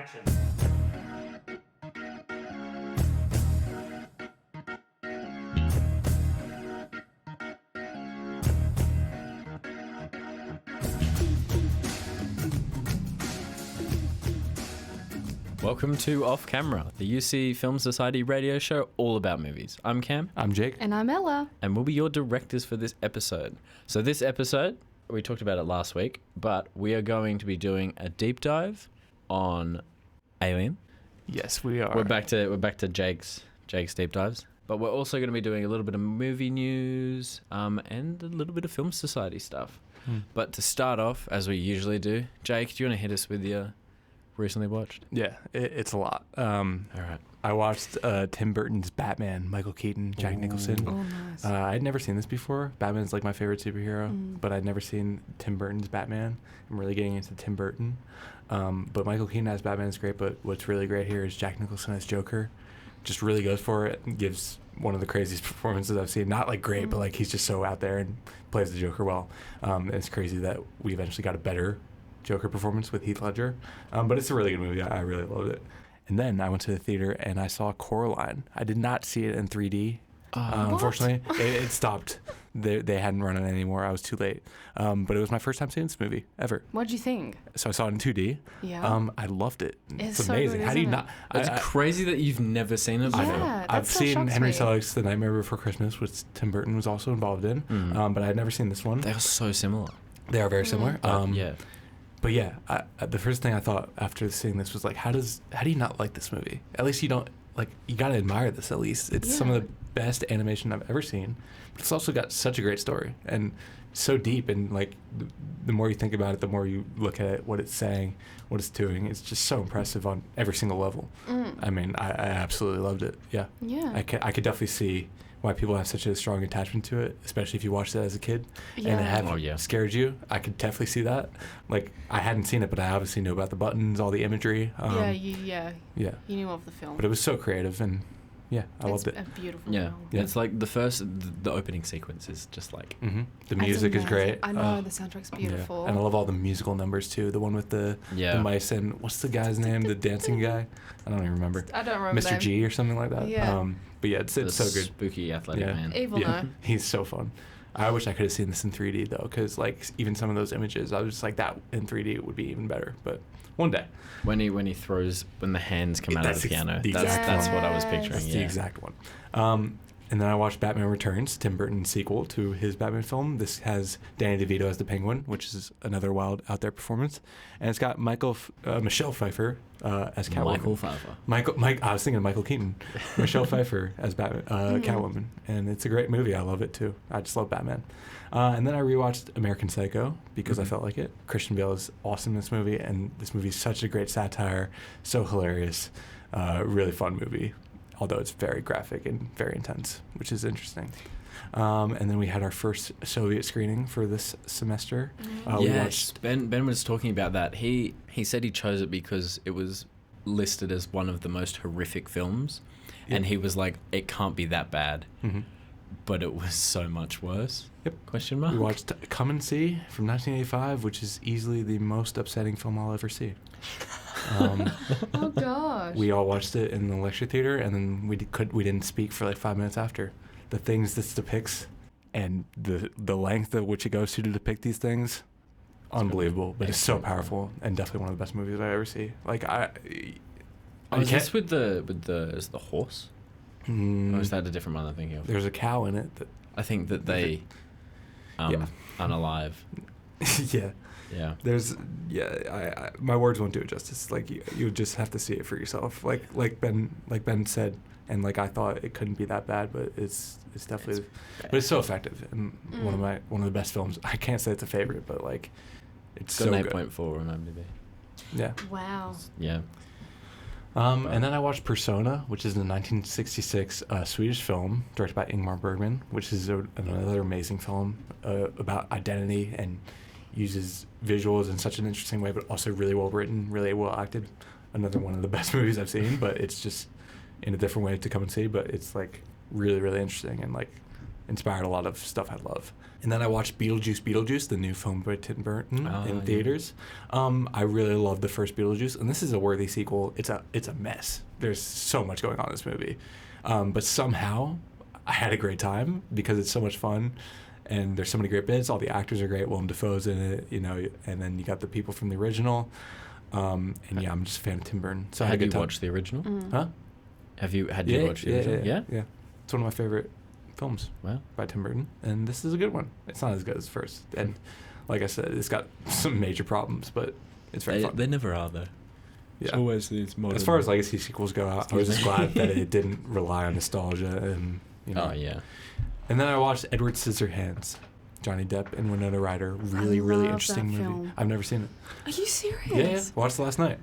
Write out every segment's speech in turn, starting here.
Action. Welcome to Off Camera, the UC Film Society radio show all about movies. I'm Cam. I'm Jake. And I'm Ella. And we'll be your directors for this episode. So this episode, we talked about it last week, but we are going to be doing a deep dive on Ell-ien. Yes, we are. We're back to Jake's deep dives. But we're also going to be doing a little bit of movie news and a little bit of Film Society stuff. But to start off, as we usually do, Jake, do you want to hit us with your recently watched? Yeah, it's a lot. All right. I watched Tim Burton's Batman, Michael Keaton, Jack Nicholson. Oh, nice. I'd never seen this before. Batman's like my favorite superhero, but I'd never seen Tim Burton's Batman. I'm really getting into Tim Burton. But Michael Keaton as Batman is great, but what's really great here is Jack Nicholson as Joker. Just really goes for it and gives one of the craziest performances I've seen. Not like great, but like he's just so out there and plays the Joker well. It's crazy that we eventually got a better Joker performance with Heath Ledger. But it's a really good movie. I really loved it. And then I went to the theater and I saw Coraline. I did not see it in 3D. Unfortunately, it stopped. They hadn't run it anymore. I was too late. But it was my first time seeing this movie ever. What'd you think? So I saw it in 2D. Yeah. I loved it. It's It's so amazing. good, How do you isn't not? It's crazy that you've never seen it before. Yeah, I've so seen shocks Henry me. Selick's The Nightmare Before Christmas, which Tim Burton was also involved in. But I had never seen this one. They are so similar. They are very similar. Yeah. But yeah, the first thing I thought after seeing this was like, how do you not like this movie? At least you don't you gotta admire this. At least it's some of the best animation I've ever seen. But it's also got such a great story and so deep. And like the more you think about it, the more you look at it, what it's saying, what it's doing. It's just so impressive on every single level. I mean, I absolutely loved it. Yeah. Yeah. I could definitely see why people have such a strong attachment to it, especially if you watched it as a kid and it had scared you. I could definitely see that. Like, I hadn't seen it, but I obviously knew about the buttons, all the imagery. Yeah. Yeah. You knew of the film. But it was so creative, and yeah, I loved it. It's a beautiful Yeah. film. It's like the opening sequence is just like... The music is great. I know, the soundtrack's beautiful. Yeah. And I love all the musical numbers, too. The one with the mice and... What's the guy's name? The dancing guy? I don't even remember. I don't remember Mr. G or something like that. Yeah. But yeah, it's so good. Spooky athletic man. Evil, Yeah, no? he's so fun. I wish I could have seen this in 3D though, because like even some of those images, I was just like that in 3D would be even better. But one day, when he throws, when the hands come out of the piano, the that's what I was Yes. picturing. that's the exact one. And then I watched Batman Returns, Tim Burton's sequel to his Batman film. This has Danny DeVito as the Penguin, which is another wild out there performance, and it's got Michelle Pfeiffer as Catwoman. I was thinking of Michael Keaton. Michelle Pfeiffer as Batman, Catwoman, and it's a great movie. I love it too. I just love Batman. And then I rewatched American Psycho because I felt like it. Christian Bale is awesome in this movie, and this movie is such a great satire, so hilarious, really fun movie. Although it's very graphic and very intense, which is interesting. And then we had our first Soviet screening for this semester. Yes, Ben was talking about that. He said he chose it because it was listed as one of the most horrific films, and he was like, it can't be that bad. But it was so much worse. Yep. Question mark? We watched Come and See from 1985, which is easily the most upsetting film I'll ever see. Oh, gosh. We all watched it in the lecture theater, and then we didn't speak for like 5 minutes after. The things this depicts and the length at which it goes to depict these things, unbelievable. But it's so powerful and definitely one of the best movies I ever see. Like is this with is the horse? Or is that a different one I'm thinking of? There's a cow in it. I think that they unalive. Yeah. Yeah. My words won't do it justice. Like you just have to see it for yourself. Like Ben said, and like I thought it couldn't be that bad, but it's definitely, but it's so effective and one of the best films. I can't say it's a favorite, but like it's got so an good. 8.4 on IMDb. Yeah. Wow. Yeah. And then I watched Persona, which is a 1966 Swedish film directed by Ingmar Bergman, which is another amazing film about identity and uses visuals in such an interesting way, but also really well written, really well acted. Another one of the best movies I've seen, but it's just in a different way to come and see. But it's like really, really interesting and like inspired a lot of stuff I love. And then I watched Beetlejuice, the new film by Tim Burton in theaters. I really love the first Beetlejuice, and this is a worthy sequel. It's a mess. There's so much going on in this movie, but somehow I had a great time because it's so much fun. And there's so many great bits. All the actors are great. Willem Dafoe's in it, and then you got the people from the original. And yeah, I'm just a fan of Tim Burton. So had you watched the original? Huh? Had you watched the original? Yeah. It's one of my favorite films by Tim Burton, and this is a good one. It's not as good as first, and like I said, it's got some major problems, but it's very fun. They never are, though. Yeah. It's always these modern... As far as legacy sequels go, I was just glad that it didn't rely on nostalgia and Oh yeah. And then I watched Edward Scissorhands, Johnny Depp and Winona Ryder. Really interesting movie. Film. I've never seen it. Are you serious? Yeah. Watched it last night.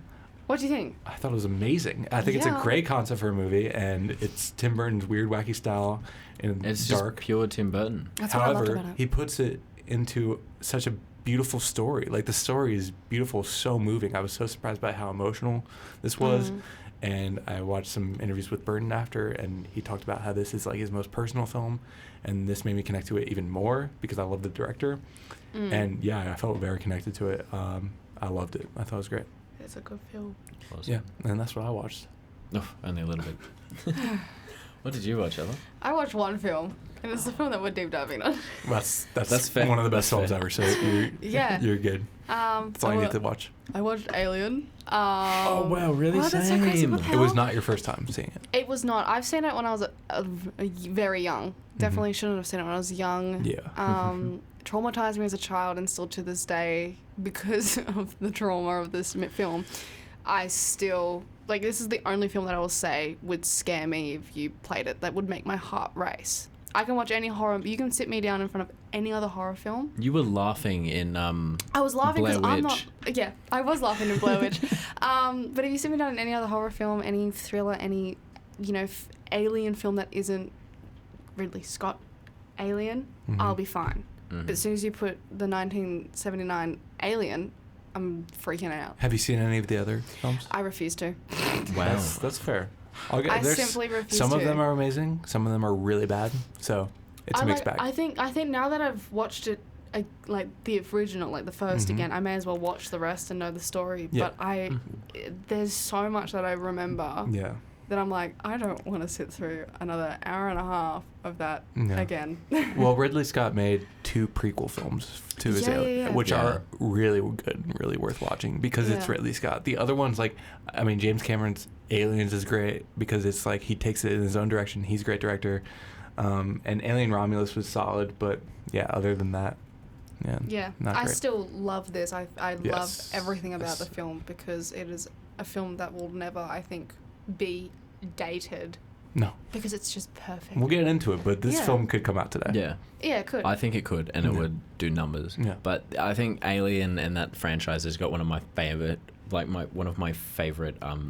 What do you think? I thought it was amazing. I think it's a great concept for a movie, and it's Tim Burton's weird, wacky style and It's dark. just pure Tim Burton. That's what I loved However, about it. he puts it into such a beautiful story. Like, the story is beautiful, so moving. I was so surprised by how emotional this was. And I watched some interviews with Burton after, and he talked about how this is like his most personal film, and this made me connect to it even more because I love the director. And yeah, I felt very connected to it. I loved it. I thought it was great. It's a good film. Awesome. Yeah, and that's what I watched. Oh, only a little bit. What did you watch, Ella? I watched one film, and it's the film that we're deep diving on. That's fair. one of the best That's films fair. ever. So you're good. That's all you need to watch. I watched Ell-ien. Oh wow, really? Wow, that's so crazy. Same. What the It was hell? not your first time seeing it. It was not. I've seen it when I was very young. Definitely shouldn't have seen it when I was young. Yeah. Traumatized me as a child, and still to this day, because of the trauma of this film, I still, like, this is the only film that I will say would scare me if you played it. That would make my heart race. I can watch any horror, but you can sit me down in front of any other horror film. You were laughing in I was laughing because Blair I'm not. Witch. Yeah, I was laughing in Blair Witch. But if you sit me down in any other horror film, any thriller, any, alien film that isn't Ridley Scott Alien, I'll be fine. But as soon as you put the 1979 Alien, I'm freaking out. Have you seen any of the other films? I refuse to. Wow. That's fair. I simply refuse Some to. of them are amazing. Some of them are really bad. So it's a mixed bag. I think now that I've watched it, like the original, like the first again, I may as well watch the rest and know the story. Yeah. But there's so much that I remember Yeah. that I'm like, I don't want to sit through another hour and a half of that again. Well, Ridley Scott made 2 prequel films to his Alien, which are really good and really worth watching because it's Ridley Scott. The other ones, James Cameron's Aliens is great because it's like he takes it in his own direction. He's a great director. And Alien Romulus was solid, but yeah, other than that, not I great. still love this. I love everything about the film because it is a film that will never, I think, be dated. No. Because it's just perfect. We'll get into it, but this film could come out today. Yeah. Yeah, it could. I think it could, and it would do numbers. Yeah. But I think Alien and that franchise has got one of my favorite,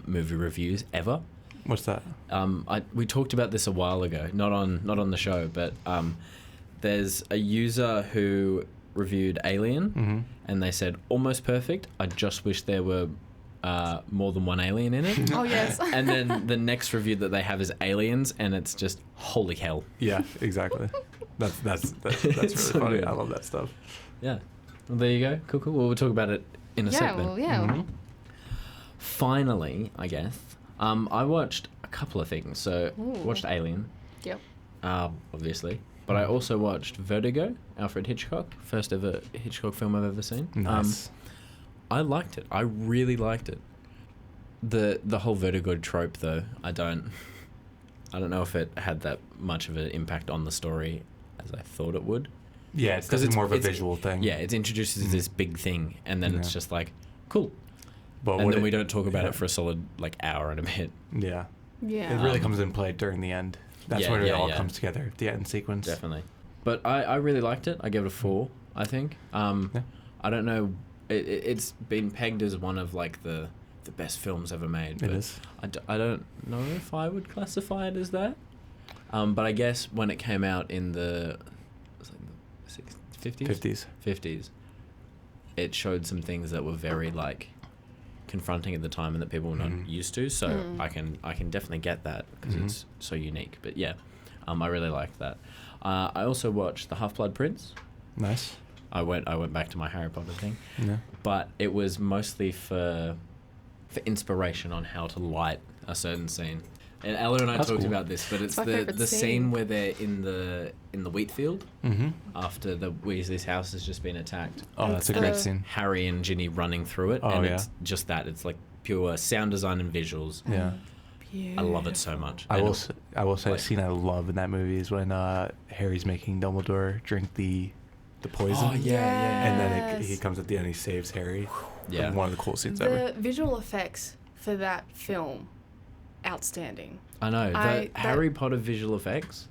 movie reviews ever. What's that? We talked about this a while ago, not on the show, but there's a user who reviewed Alien, and they said almost perfect. I just wish there were more than one alien in it. Oh yes. And then the next review that they have is Aliens, and it's just holy hell. Yeah, exactly. That's really so funny. good. I love that stuff. Yeah. Well, there you go. Cool. Well, we'll talk about it in a sec then. Well, yeah. Finally, I guess, I watched a couple of things. So, watched Alien. Yep. Obviously. But I also watched Vertigo, Alfred Hitchcock, first ever Hitchcock film I've ever seen. Nice. I liked it. I really liked it. The whole Vertigo trope, though, I don't know if it had that much of an impact on the story as I thought it would. Yeah, it's definitely more of a visual thing. Yeah, it's introduced as this big thing, and then it's just like, cool. But and then we don't talk about it for a solid hour and a bit. Yeah. Yeah. It really comes in play during the end. That's when it all comes together, the end sequence. Definitely. But I really liked it. I gave it a 4, I think. I don't know. It's been pegged as one of the best films ever made. But it is. I don't know if I would classify it as that. But I guess when it came out in the 50s? 50s, it showed some things that were very confronting at the time and that people were not used to. So I can definitely get that because it's so unique. But yeah, I really liked that. I also watched The Half-Blood Prince. Nice. I went back to my Harry Potter thing, Yeah. but it was mostly for inspiration on how to light a certain scene. And Ella and I That's talked cool. about this, but it's my the favourite scene scene. where they're in the wheat field Mm-hmm. after the Weasley's house has just been attacked. Oh, that's a great Uh, scene. Harry and Ginny running through it, Oh, and yeah. it's just that. It's like pure sound design and visuals. Yeah. I love it so much. I And will say a like- scene I love in that movie is when Harry's making Dumbledore drink the poison. Oh yeah. And then Yes. he comes at the end, he saves Harry. Yeah. One of the coolest scenes ever. The visual effects for that film, outstanding. I know that- Harry Potter visual effects.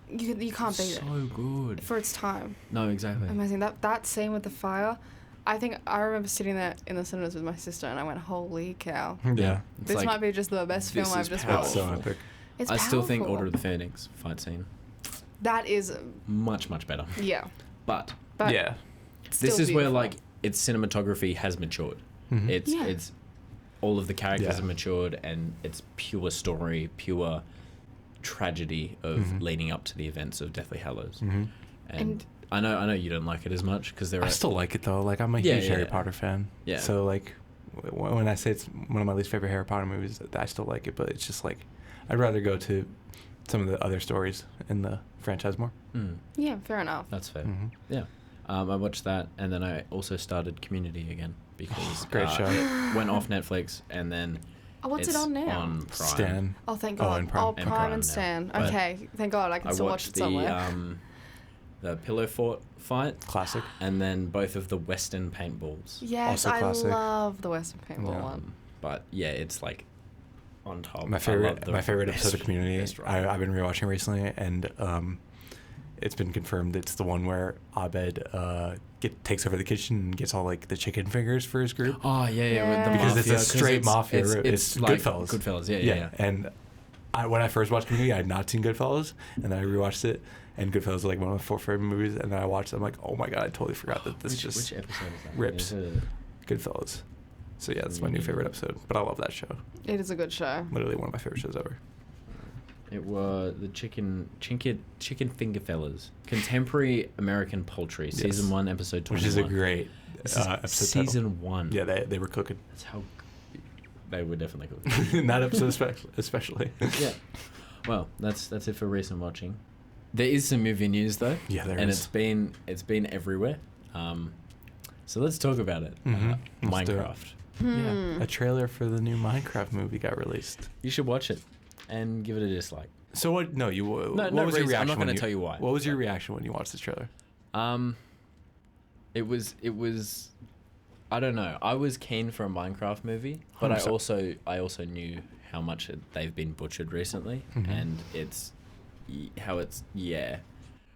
You can't beat So good. it for its time. No, exactly. Amazing. That scene with the fire. I think I remember sitting there in the cinemas with my sister, and I went, "Holy cow! Yeah. It's This like, might be just the best film this I've is just powerful. watched." So epic. It's I still think powerful. Order of the Phoenix fight scene That is, much better. yeah. But But Yeah. it's this still is where beautiful. like its cinematography has matured. Mhm. Yeah. It's all of the characters Yeah. have matured, and it's pure story, pure tragedy of Mhm. leading up to the events of Deathly Hallows. Mhm. And I know you don't like it as much because there I are still like it though. Like I'm a Yeah, huge yeah, Harry yeah. Potter fan. Yeah. So like, when I say it's one of my least favorite Harry Potter movies, I still like it. But it's just like, I'd rather go to some of the other stories in the franchise more. Yeah, fair enough. That's fair. Mhm. Yeah. I watched that, and then I also started Community again because Great show. it went off Netflix, and then Oh, what's it's it on now? on Prime. Stan. Oh, thank Oh, God. and Prime. Oh, And Prime Prime and now. Stan. But Okay, thank God I can I still watch watched it somewhere. the Pillow Fort fight, Classic. and then both of the Western paintballs. Yes, also I classic. love the Western Paintball Yeah. one. But yeah, it's like on top. My I favorite, love the my favorite episode of best- Community. best ride. I've been rewatching recently, and it's been confirmed it's the one where Abed takes over the kitchen and gets all like the chicken fingers for his group. Oh yeah, with the Yeah. Because it's a mafia, 'cause straight mafia. It's, It's like Goodfellas. Goodfellas, yeah. And when I first watched Community, I had not seen Goodfellas, and then I rewatched it, and Goodfellas is like one of my 4 favorite movies. And then I watched it, I'm like, oh my god, I totally forgot that this which just episode is that? rips. Is it- Goodfellas. So yeah, that's my new favorite episode. But I love that show. It is a good show. Literally one of my favorite shows ever. It was the chicken finger fellas, contemporary American poultry, Yes. season 1, episode 21. Which is a great This is episode season title. 1. Yeah, they were cooking. That's how they were definitely cooking. In that episode especially. Yeah. Well, that's it for recent watching. There is some movie news though. Yeah, there and is. it's been everywhere. So let's talk about it. Mhm. Let's do it. Minecraft. Yeah, a trailer for the new Minecraft movie got released. You should watch it and give it a dislike. So what? No, you. No, what no was your reason. reaction? I'm not when gonna tell you why. What was your reaction when you watched this trailer? It was. I don't know. I was keen for a Minecraft movie, but 100%. I also knew how much they've been butchered recently, Mhm. and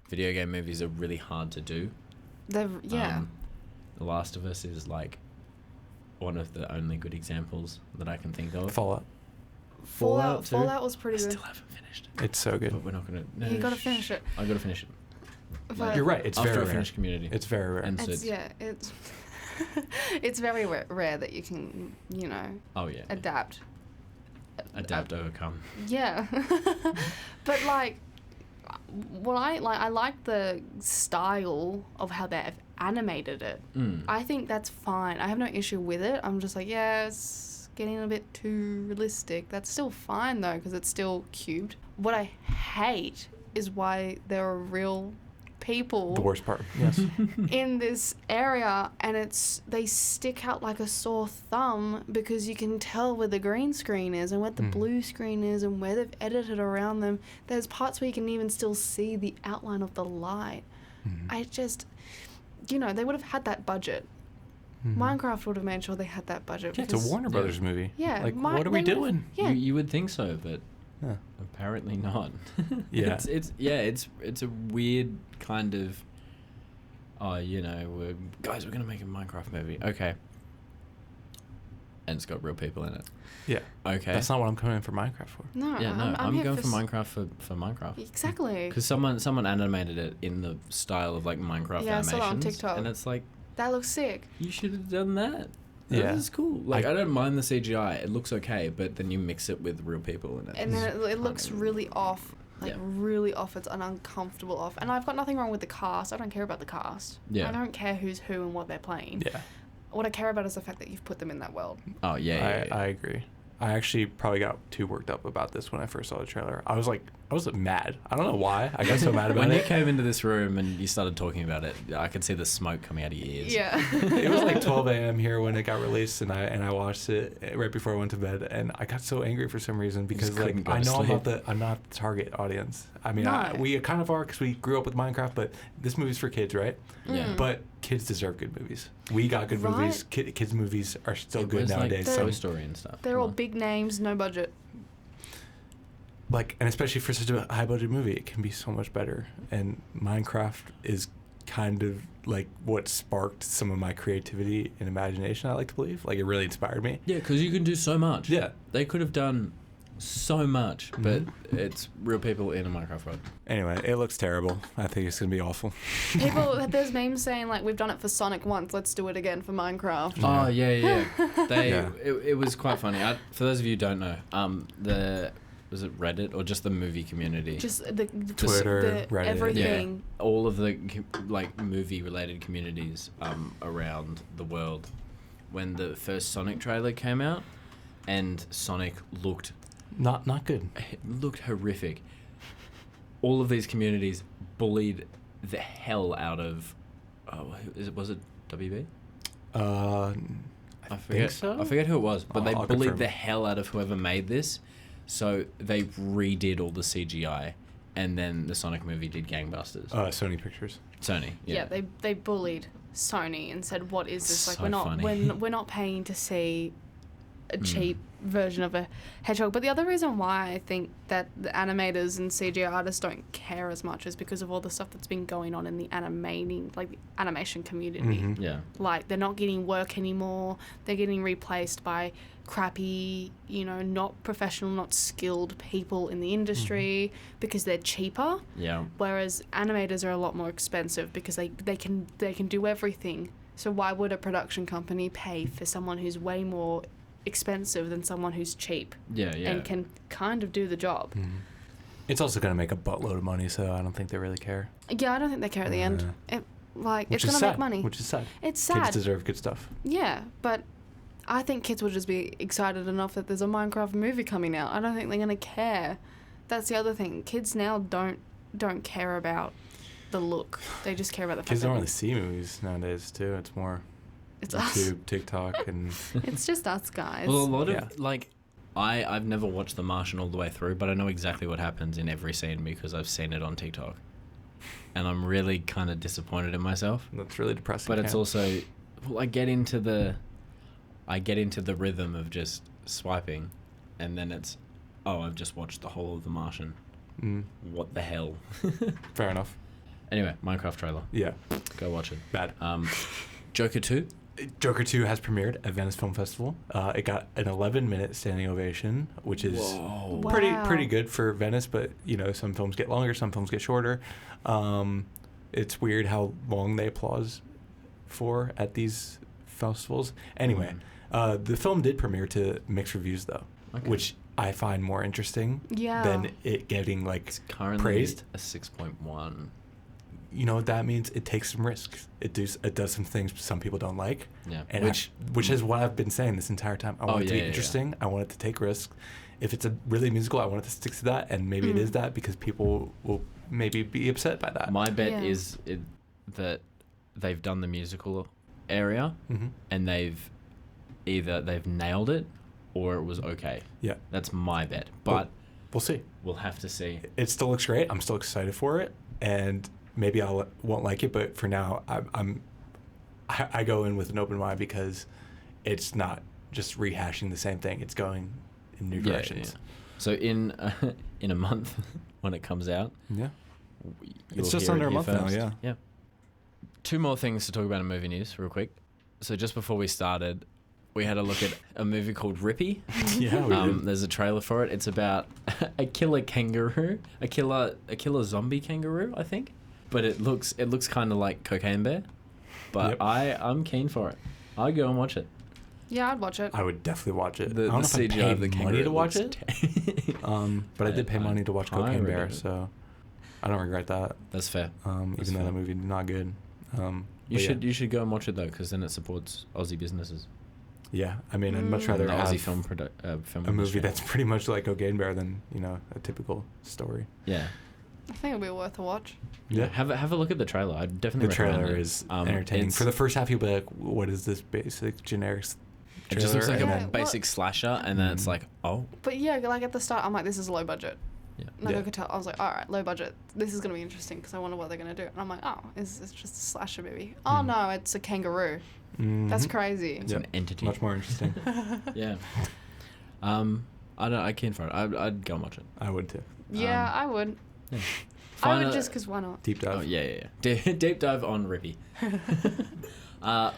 video game movies are really hard to do. Yeah. The Last of Us is like one of the only good examples that I can think of. Fallout. Fallout too? Fallout was pretty I good. still haven't finished it. It's so good. But we're not gonna. No, You gotta finish it. I gotta finish it. But You're right. It's After very I rare. finish Community. It's very rare. And so It's it's it's very rare that you can oh yeah. adapt. Adapt, overcome. Yeah, but like, I like the style of how they've animated it. Mm. I think that's fine. I have no issue with it. I'm just like, yeah, it's getting a bit too realistic. That's still fine though, because it's still cubed. What I hate is why there are real people The worst part. Yes. in this area, and they stick out like a sore thumb because you can tell where the green screen is and where the blue screen is and where they've edited around them. There's parts where you can even still see the outline of the light. I just, they would have had that budget. Minecraft would have made sure they had that budget. Yeah, it's a because- Warner Brothers movie. Yeah, Like, what are we they would've- doing? Yeah, You would think so, but Yeah. apparently not. Yeah. It's a weird kind of. Oh, we're gonna make a Minecraft movie. Okay. And it's got real people in it. Yeah. Okay. That's not what I'm coming in for Minecraft for. no, Yeah, no, I'm here going for s- Minecraft for Minecraft. Exactly. Because someone animated it in the style of like Minecraft Yeah, I saw animations, that on TikTok. and it's like That looks sick. you should have done that. Yeah. This is cool. Like I don't mind the CGI; it looks okay, but then you mix it with real people in it. And then it looks Funny. really off Like Yeah. really off. It's an uncomfortable off. And I've got nothing wrong with the cast. I don't care about the cast. Yeah. I don't care who's who and what they're playing. Yeah. What I care about is the fact that you've put them in that world. Oh yeah. I agree. I actually probably got too worked up about this when I first saw the trailer. I was mad. I don't know why I got so mad about When you it. came into this room and you started talking about it, I could see the smoke coming out of your ears. Yeah. It was like 12 a.m. here when it got released, and I watched it right before I went to bed, and I got so angry for some reason because like couldn't go I to know sleep. I'm not the target audience. I mean, No. we kind of are because we grew up with Minecraft, but this movie's for kids, right? Yeah. But kids deserve good movies. We got good Right. movies. Kids movies are still It good was nowadays. like so Toy Story and stuff. They're Come all on. big names, no budget. like, and especially for such a high budget movie, it can be so much better. And Minecraft is kind of like what sparked some of my creativity and imagination, I like to believe. Like, it really inspired me. Yeah, because you can do so much. Yeah. They could have done so much, but Mhm. it's real people in a Minecraft world. Anyway, it looks terrible. I think it's going to be awful. There's memes saying like, we've done it for Sonic once, let's do it again for Minecraft. Yeah. Oh yeah. They Yeah. it was quite funny. For those of you who don't know, was it Reddit or just the movie community? Just the Twitter, the Reddit. everything. All of the like movie related communities around the world. When the first Sonic trailer came out, and Sonic looked Not good. horrific. All of these communities bullied the hell out of. Was it WB? I forget. so. I forget who it was, but they I'll bullied confirm. the hell out of whoever made this. So they redid all the CGI, and then the Sonic movie did gangbusters. Sony Pictures. Sony, yeah. They bullied Sony and said, "What is this? Like, So we're not funny. we're not paying to see a Mm. cheap version of a hedgehog." But the other reason why I think that the animators and CGI artists don't care as much is because of all the stuff that's been going on in the animation community. Mhm. Yeah. Like, they're not getting work anymore. They're getting replaced by crappy, not professional, not skilled people in the industry because they're cheaper. Yeah. Whereas animators are a lot more expensive because they can do everything. So why would a production company pay for someone who's way more expensive than someone who's cheap Yeah. and can kind of do the job? Mhm. It's also going to make a buttload of money, so I don't think they really care. Yeah, I don't think they care at the end. It's Which going is to make sad, money. Which is sad. It's sad. Kids deserve good stuff. Yeah, but I think kids will just be excited enough that there's a Minecraft movie coming out. I don't think they're going to care. That's the other thing. Kids now don't care about the look. They just care about the fact Kids that don't really see movies nowadays, too. It's more it's us. YouTube, TikTok, and It's just us guys. Well, a lot Yeah. of I've never watched The Martian all the way through, but I know exactly what happens in every scene because I've seen it on TikTok, and I'm really kind of disappointed in myself. that's really depressing. But it's Cam. also, I get into the rhythm of just swiping, and then it's, I've just watched the whole of The Martian. Mm, What the hell? fair enough. Anyway, Minecraft trailer. Yeah, Go watch it. bad. Joker 2. Joker 2 has premiered at Venice Film Festival. It got an 11-minute standing ovation, which is Whoa. Wow. pretty good for Venice, but some films get longer, some films get shorter. It's weird how long they applause for at these festivals. Anyway, the film did premiere to mixed reviews though, Okay. which I find more interesting yeah. than it getting like It's currently praised. a 6.1. You know what that means? It takes some risks. It does some things some people don't like. Yeah. And which is what I've been saying this entire time. I want it to be yeah. interesting. I want it to take risks. If it's a really musical, I want it to stick to that, and maybe it is that because people will maybe be upset by that. My bet Yeah. is that they've done the musical area Mm-hmm. and they've nailed it or it was okay. Yeah, That's my bet. But we'll see. we'll have to see. It still looks great. I'm still excited for it, and maybe won't like it, but for now, I go in with an open mind because it's not just rehashing the same thing. It's going in new directions. So in a month when it comes out, Yeah. you'll It's just hear it under a here month now, first. yeah. Yeah. Two more things to talk about in movie news real quick. So just before we started, we had a look at a movie called Rippy. Yeah, we did. There's a trailer for it. It's about a killer kangaroo, a killer zombie kangaroo, I think. But it looks kind of like Cocaine Bear. But Yep. I'm keen for it. I'll go and watch it. Yeah, I'd watch it. I would definitely watch it. The I don't know if I'd CGI of the pay kangaroo money to watch looks it. But I did pay money to watch Cocaine Bear, pirated it. so I don't regret that. That's fair. Even though that movie not good. You should go and watch it though, because then it supports Aussie businesses. Yeah, I mean, I'd much rather The have Aussie film a movie industry. that's pretty much like Cocaine Bear than a typical story. Yeah. I think it'll be worth a watch. Yeah. Have a look at the trailer. I'd definitely The recommend trailer it. is entertaining. For the first half, you'll be like, "What is this basic generic?" It just looks like trailer?" a And then- basic slasher, and then it's like, oh, But yeah, like at the start, I'm like, this is low budget. yeah. Like Yeah. I could tell, I was like, all right, low budget. This is gonna be interesting because I wonder what they're gonna do. And I'm like, oh, it's just a slasher movie. Oh no, it's a kangaroo. That's Mhm. crazy. It's Yeah. an entity. Much more interesting. Yeah. I can't for it. I'd go and watch it. I would too. Yeah, I would. Yeah. I would Final- just because why not? Deep dive. Oh yeah. Deep dive on Rippy.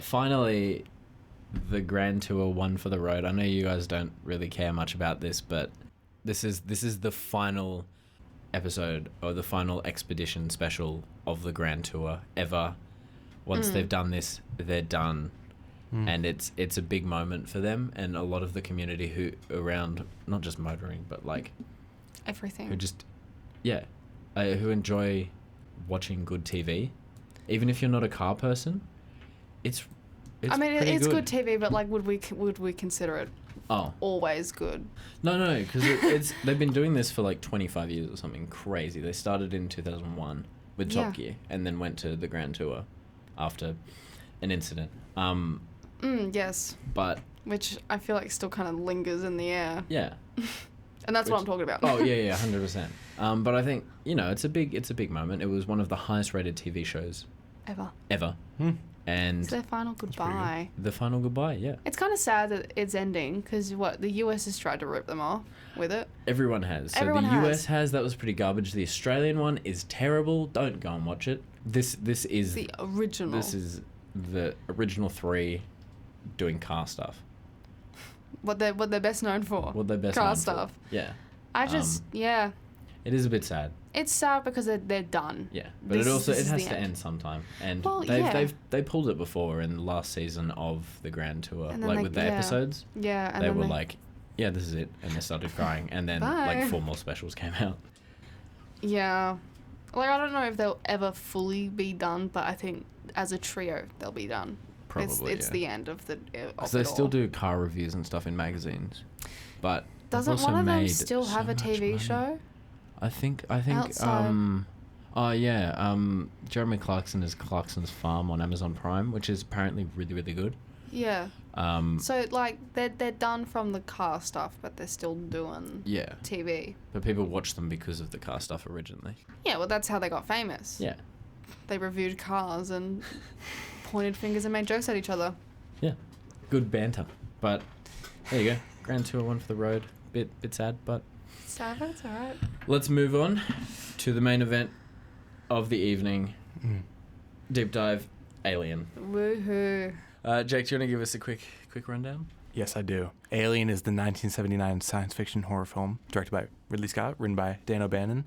Finally, the Grand Tour One for the Road. I know you guys don't really care much about this, but this is the final episode or the final expedition special of the Grand Tour ever. Once they've done this, they're done. And it's a big moment for them and a lot of the community who around, not just motoring, but like Everything. who just who enjoy watching good TV, even if you're not a car person. It's I mean, pretty it's good TV, but like, would we consider it Oh always good? no, because it's they've been doing this for like 25 years or something crazy. They started in 2001 with Top Gear and then went to the Grand Tour after an incident. Yes. But Which I feel like still kind of lingers in the air, yeah. and that's what I'm talking about. Oh yeah, 100%. But I think it's a big moment. It was one of the highest rated TV shows Ever. and It's their final pretty good. goodbye. the final goodbye. Yeah, It's kind of sad that it's ending because the US has tried to rip them off with it. everyone has. So Everyone the has. US has. That was pretty garbage. The Australian one is terrible. Don't go and watch it. This is The original. This is the original three doing car stuff. what they're best known for. What they're best car known for. stuff. Yeah, I just yeah. it is a bit sad. It's sad because they're done. Yeah, but This it is has the to end. end sometime, and Well, yeah. they pulled it before in the last season of the Grand Tour, And then like they- with the yeah. episodes. Yeah, and They then were like, yeah, this is it, and they started crying, and then Bye. like 4 more specials came out. yeah, like I don't know if they'll ever fully be done, but I think as a trio they'll be done. Probably, it's yeah. the end of the. Because they still do car reviews and stuff in magazines, but they've Doesn't also one of them made still have so a much TV money. show? I think Outside. oh yeah, Jeremy Clarkson is Clarkson's Farm on Amazon Prime, which is apparently really, really good. Yeah. Um, So like they're done from the car stuff, but they're still doing yeah, TV. but people watch them because of the car stuff originally. Yeah, well that's how they got famous. Yeah, They reviewed cars and pointed fingers and made jokes at each other. yeah, good banter. But there you go, Grand Tour One for the road. Bit sad, but So that's alright. let's move on to the main event of the evening. Deep dive, Ell-ien. Woohoo. Jake, do you want to give us a quick rundown? Yes, I do. Ell-ien is the 1979 science fiction horror film directed by Ridley Scott, written by Dan O'Bannon.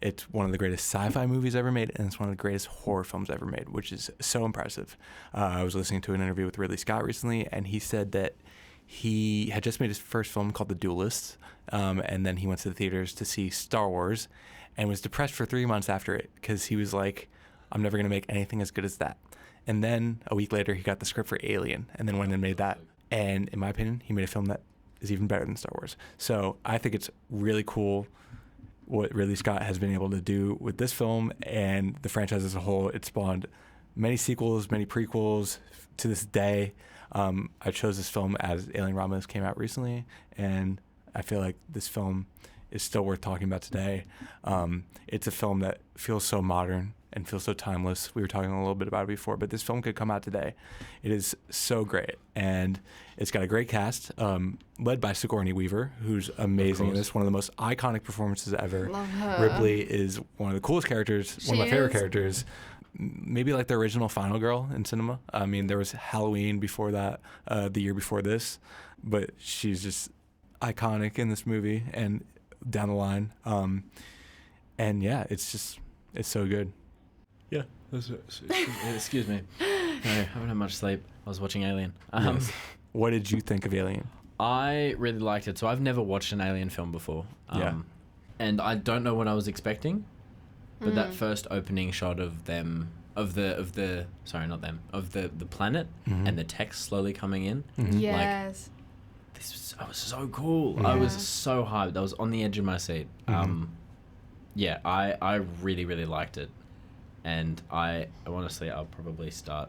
It's one of the greatest sci-fi movies ever made, and it's one of the greatest horror films ever made, which is so impressive. I was listening to an interview with Ridley Scott recently, and he said that he had just made his first film called The Duelist, and then he went to the theaters to see Star Wars, and was depressed for 3 months after it, because he was like, I'm never going to make anything as good as that. And then a week later, he got the script for Ell-ien, and then went and made that. And in my opinion, he made a film that is even better than Star Wars. So I think it's really cool what Ridley Scott has been able to do with this film and the franchise as a whole. It spawned many sequels, many prequels to this day. I chose this film as Alien Romulus came out recently, and I feel like this film is still worth talking about today. It's a film that feels so modern and feels so timeless. We were talking a little bit about it before, but this film could come out today. It is so great, and it's got a great cast, led by Sigourney Weaver, who's amazing in this. One of the most iconic performances ever. Love her. Ripley is one of the coolest characters, one of my favorite She is. characters. Maybe like the original Final Girl in cinema. I mean, there was Halloween before that, the year before this, but she's just iconic in this movie and down the line. And yeah, it's so good. Yeah, excuse me. No, I haven't had much sleep. I was watching Ell-ien. Yes. What did you think of Ell-ien? I really liked it. So I've never watched an Alien film before. And I don't know what I was expecting, but that first opening shot of them, of the planet and the text slowly coming in. Yes. That was so cool. I was so hyped. I was on the edge of my seat. I really, really liked it. And I honestly, I'll probably start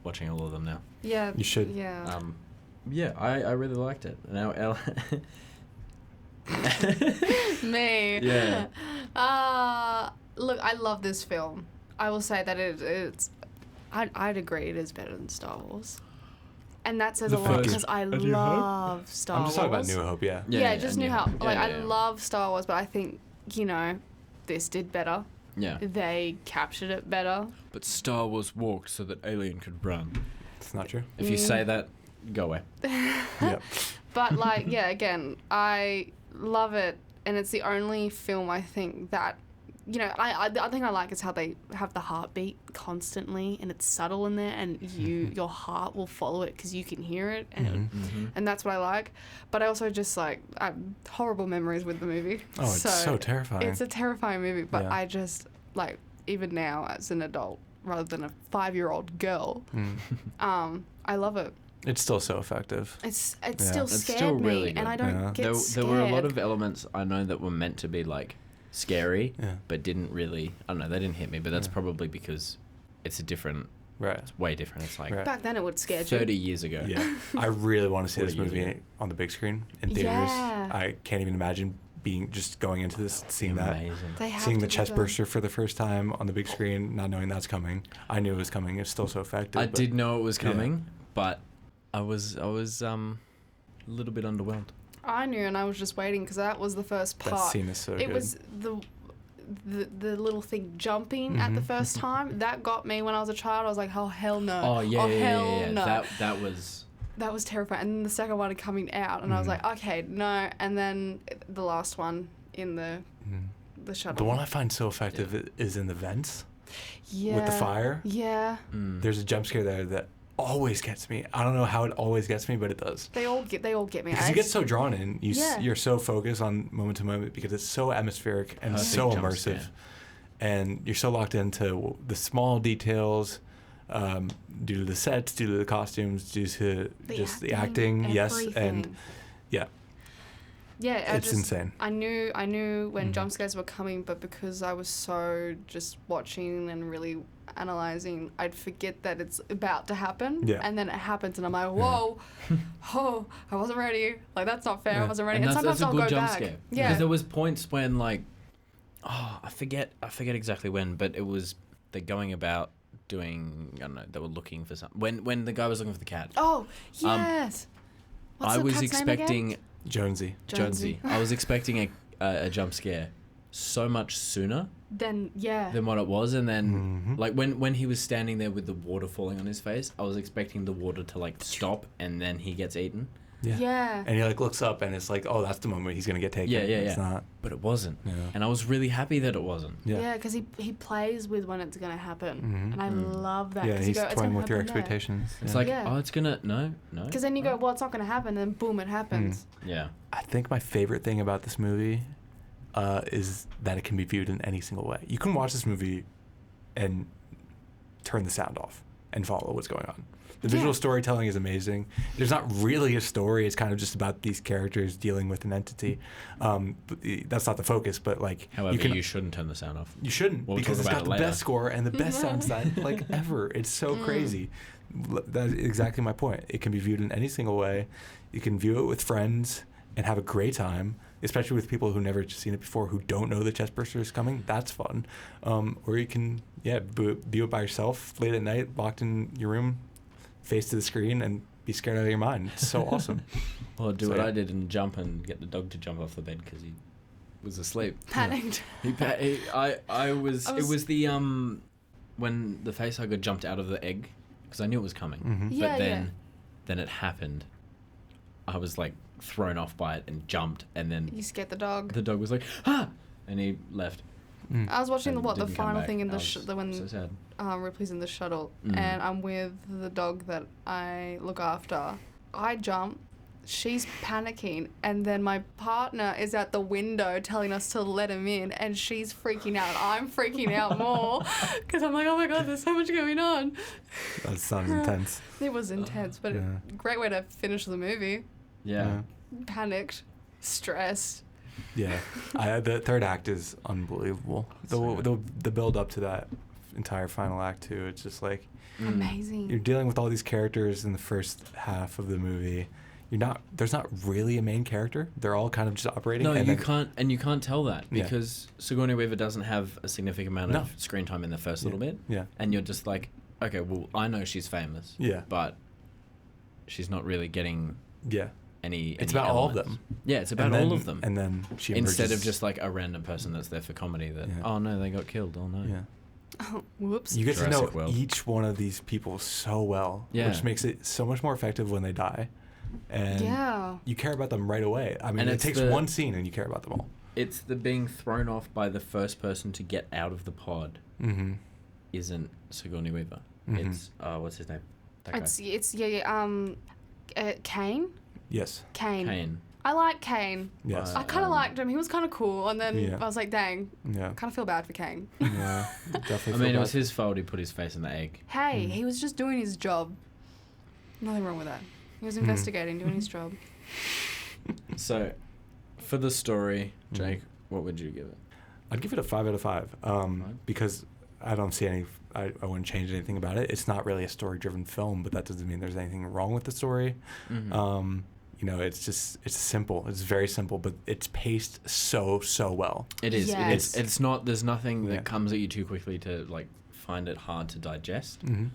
watching all of them now. Yeah. You should. Yeah. I really liked it. Now, Me. Yeah. Look, I love this film. I will say that it's. I'd agree it is better than Star Wars. And that says a lot because I love Star Wars. I'm just talking about New Hope, yeah. Yeah, just New Hope. Like, Yeah, I love Star Wars, but I think, this did better. Yeah. They captured it better. But Star Wars walked so that Alien could run. It's not true. If you say that, go away. Yep. But, again, I love it. And it's the only film I think that, I think I like is how they have the heartbeat constantly and it's subtle in there and your heart will follow it because you can hear it and that's what I like. But I also just I have horrible memories with the movie. Oh, it's so terrifying. It's a terrifying movie, but Yeah. I just, even now as an adult rather than a 5-year-old girl, I love it. It's still so effective. It still It's scared still me really good. and I don't get There scared. were a lot of elements I know that were meant to be scary, Yeah. but didn't really. I don't know. They didn't hit me, but that's probably because it's a different. Right. It's way different. It's Right. Back then it would scare you. 30 years ago. Yeah. I really want to see this 40 years movie ago. on the big screen in theaters. Yeah. I can't even imagine just going into this, seeing that. Amazing. They have Seeing to the do chest that. burster for the first time on the big screen, not knowing that's coming. I knew it was coming. It's still so effective. I but- did know it was coming, but I was a little bit underwhelmed. I knew, and I was just waiting because that was the first That part. scene is so It good. was the little thing jumping at the first time that got me when I was a child. I was like, oh hell no! Oh yeah, yeah. No! That was. That was terrifying. And then the second one coming out, and I was like, okay, no. And then the last one in the shuttle. The one I find so effective is in the vents yeah. with the fire. Yeah. There's a jump scare there that always gets me. I don't know how it always gets me, but it does. They all get me. Because you get so drawn in. Yeah. You're so focused on moment to moment because it's so atmospheric and Perfect so jump immersive. scare. And you're so locked into the small details due to the sets, due to the costumes, due to the acting. Yes. And everything. yeah. Yeah, It's insane. I knew when jump scares were coming, but because I was so just watching and really analyzing, I'd forget that it's about to happen. Yeah. And then it happens, and I'm like, whoa, oh, I wasn't ready. That's not fair. Yeah. I wasn't ready. And And that's sometimes a I'll good go jump back. scare. Yeah. Because there was points when I forget exactly when, but it was they're going about doing, I don't know, they were looking for something. When the guy was looking for the cat. Oh yes. What's I the was cat's name again? expecting Jonesy. Jonesy. I was expecting a jump scare so much sooner Then yeah. than what it was, and then when he was standing there with the water falling on his face, I was expecting the water to stop and then he gets eaten. Yeah. Yeah. And he looks up and it's oh, that's the moment he's gonna get taken. Yeah. It's not. But it wasn't, Yeah. and I was really happy that it wasn't. Yeah. because he plays with when it's gonna happen, and I love that. Yeah, 'cause he's you go, it's toying gonna with your happen there. expectations. It's Yeah. like, it's gonna no. Because then you go, well, it's not going to happen, and boom, it happens. Yeah. I think my favorite thing about this movie is that it can be viewed in any single way. You can watch this movie and turn the sound off and follow what's going on. The visual storytelling is amazing. There's not really a story. It's kind of just about these characters dealing with an entity. That's not the focus, but However, you shouldn't turn the sound off. You shouldn't, We'll because talk it's about got it the later. best score and the best sound design ever. It's so crazy. That's exactly my point. It can be viewed in any single way. You can view it with friends and have a great time, especially with people who never seen it before, who don't know the chest burster is coming. That's fun. Or you can view it by yourself late at night, locked in your room, face to the screen, and be scared out of your mind. It's so awesome. Or do what I did and jump and get the dog to jump off the bed because he was asleep. Panicked. It was the when the facehugger jumped out of the egg because I knew it was coming. Yeah, But then it happened. I was thrown off by it and jumped, and then You scared the dog. the dog was like, ah, and he left. I was watching and the didn't come final back. thing in I the was when so sad. Ripley's in the shuttle, and I'm with the dog that I look after, I jump, she's panicking, and then my partner is at the window telling us to let him in, and she's freaking out. I'm freaking out more because I'm like, oh my god, there's so much going on. That sounds intense. It was intense, but Yeah. great way to finish the movie. Yeah. Panicked, stressed. Yeah. The third act is unbelievable. So The build up to that entire final act too. It's just like Amazing. you're dealing with all these characters in the first half of the movie. There's not really a main character. They're all kind of just operating. No, and you then- can't tell that Yeah. because Sigourney Weaver doesn't have a significant amount No. of screen time in the first little bit, Yeah. and you're just like, okay, well, I know she's famous, Yeah. but she's not really getting Yeah. any. It's any about all of elements. them. Yeah, it's about And then- all of them. And then she Instead of emerges- just like a random person that's there for comedy. That Yeah. oh no, they got killed. Oh no. Yeah. Oh, whoops. You get to Jurassic know World. each one of these people so well, Yeah. which makes it so much more effective when they die. And Yeah. you care about them right away. I mean, And it it's takes the- one scene and you care about them all. It's the being thrown off by the first person to get out of the pod Mm-hmm. isn't Sigourney Weaver. Mhm. It's what's his name? That guy. It's Kane. Yes. Kane. I like Kane. Yes. I kind of liked him. He was kind of cool, and then Yeah. I was like, dang, Yeah. I kind of feel bad for Kane. Yeah. Definitely. I mean, it was his fault. He put his face in the egg. Hey, Mm. he was just doing his job. Nothing wrong with that. He was investigating, doing his job. So, for the story, Mhm. Jake, what would you give it? I'd give it a 5 out of 5. Because I don't see any. I wouldn't change anything about it. It's not really a story-driven film, but that doesn't mean there's anything wrong with the story. Mhm. It's simple. It's very simple, but it's paced so well. It is. Yes. It's not. There's nothing that Yeah. comes at you too quickly to like find it hard to digest, Mm-hmm.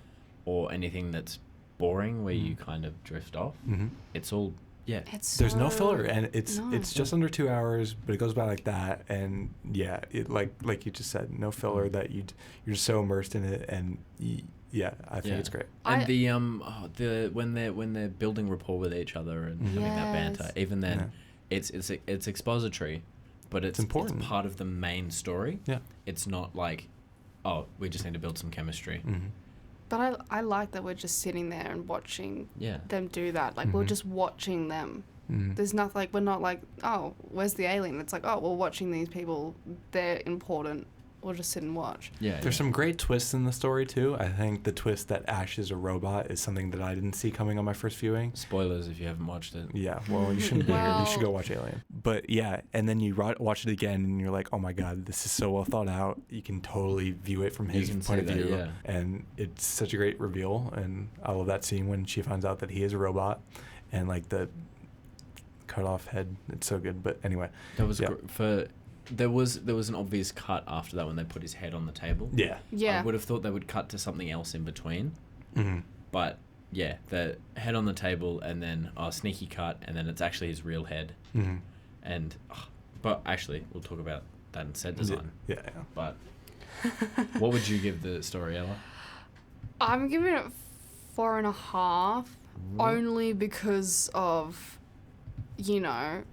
or anything that's boring where you kind of drift off. Mm-hmm. It's all. Yeah. It's There's no so filler, and it's nice. just under 2 hours, but it goes by like that. And yeah, it like you just said, no filler. That you're just so immersed in it, and yeah, I think Yeah. it's great. And I- the when they're building rapport with each other and having that banter, Yes. even then, it's expository, but it's important. It's part of the main story. Yeah. It's not like, oh, we just need to build some chemistry. Mm-hmm. But I like that we're just sitting there and watching Yeah. them do that. Like, we're Mhm. just watching them. Mm-hmm. There's nothing, like, we're not like, oh, where's the alien? It's like, oh, we're watching these people. They're important. We'll just sit and watch. Yeah. There's some great twists in the story too. I think the twist that Ash is a robot is something that I didn't see coming on my first viewing. spoilers if you haven't watched it. Yeah, well, you shouldn't be here. You should go Well- watch Alien. But yeah, and then you watch it again, and you're like, oh my god, this is so well thought out. You can totally view it from You his can point of see that, view, yeah. and it's such a great reveal. And I love that scene when she finds out that he is a robot, and like the cut off head. It's so good. But anyway, That was Yeah. there was an obvious cut after that when they put his head on the table. yeah. Yeah. I would have thought they would cut to something else in between, Mm-hmm. but yeah, the head on the table and then sneaky cut and then it's actually his real head. Mm-hmm. And but actually, we'll talk about that in set design. Yeah. But what would you give the story, Ella? I'm giving it 4.5, only because of, you know,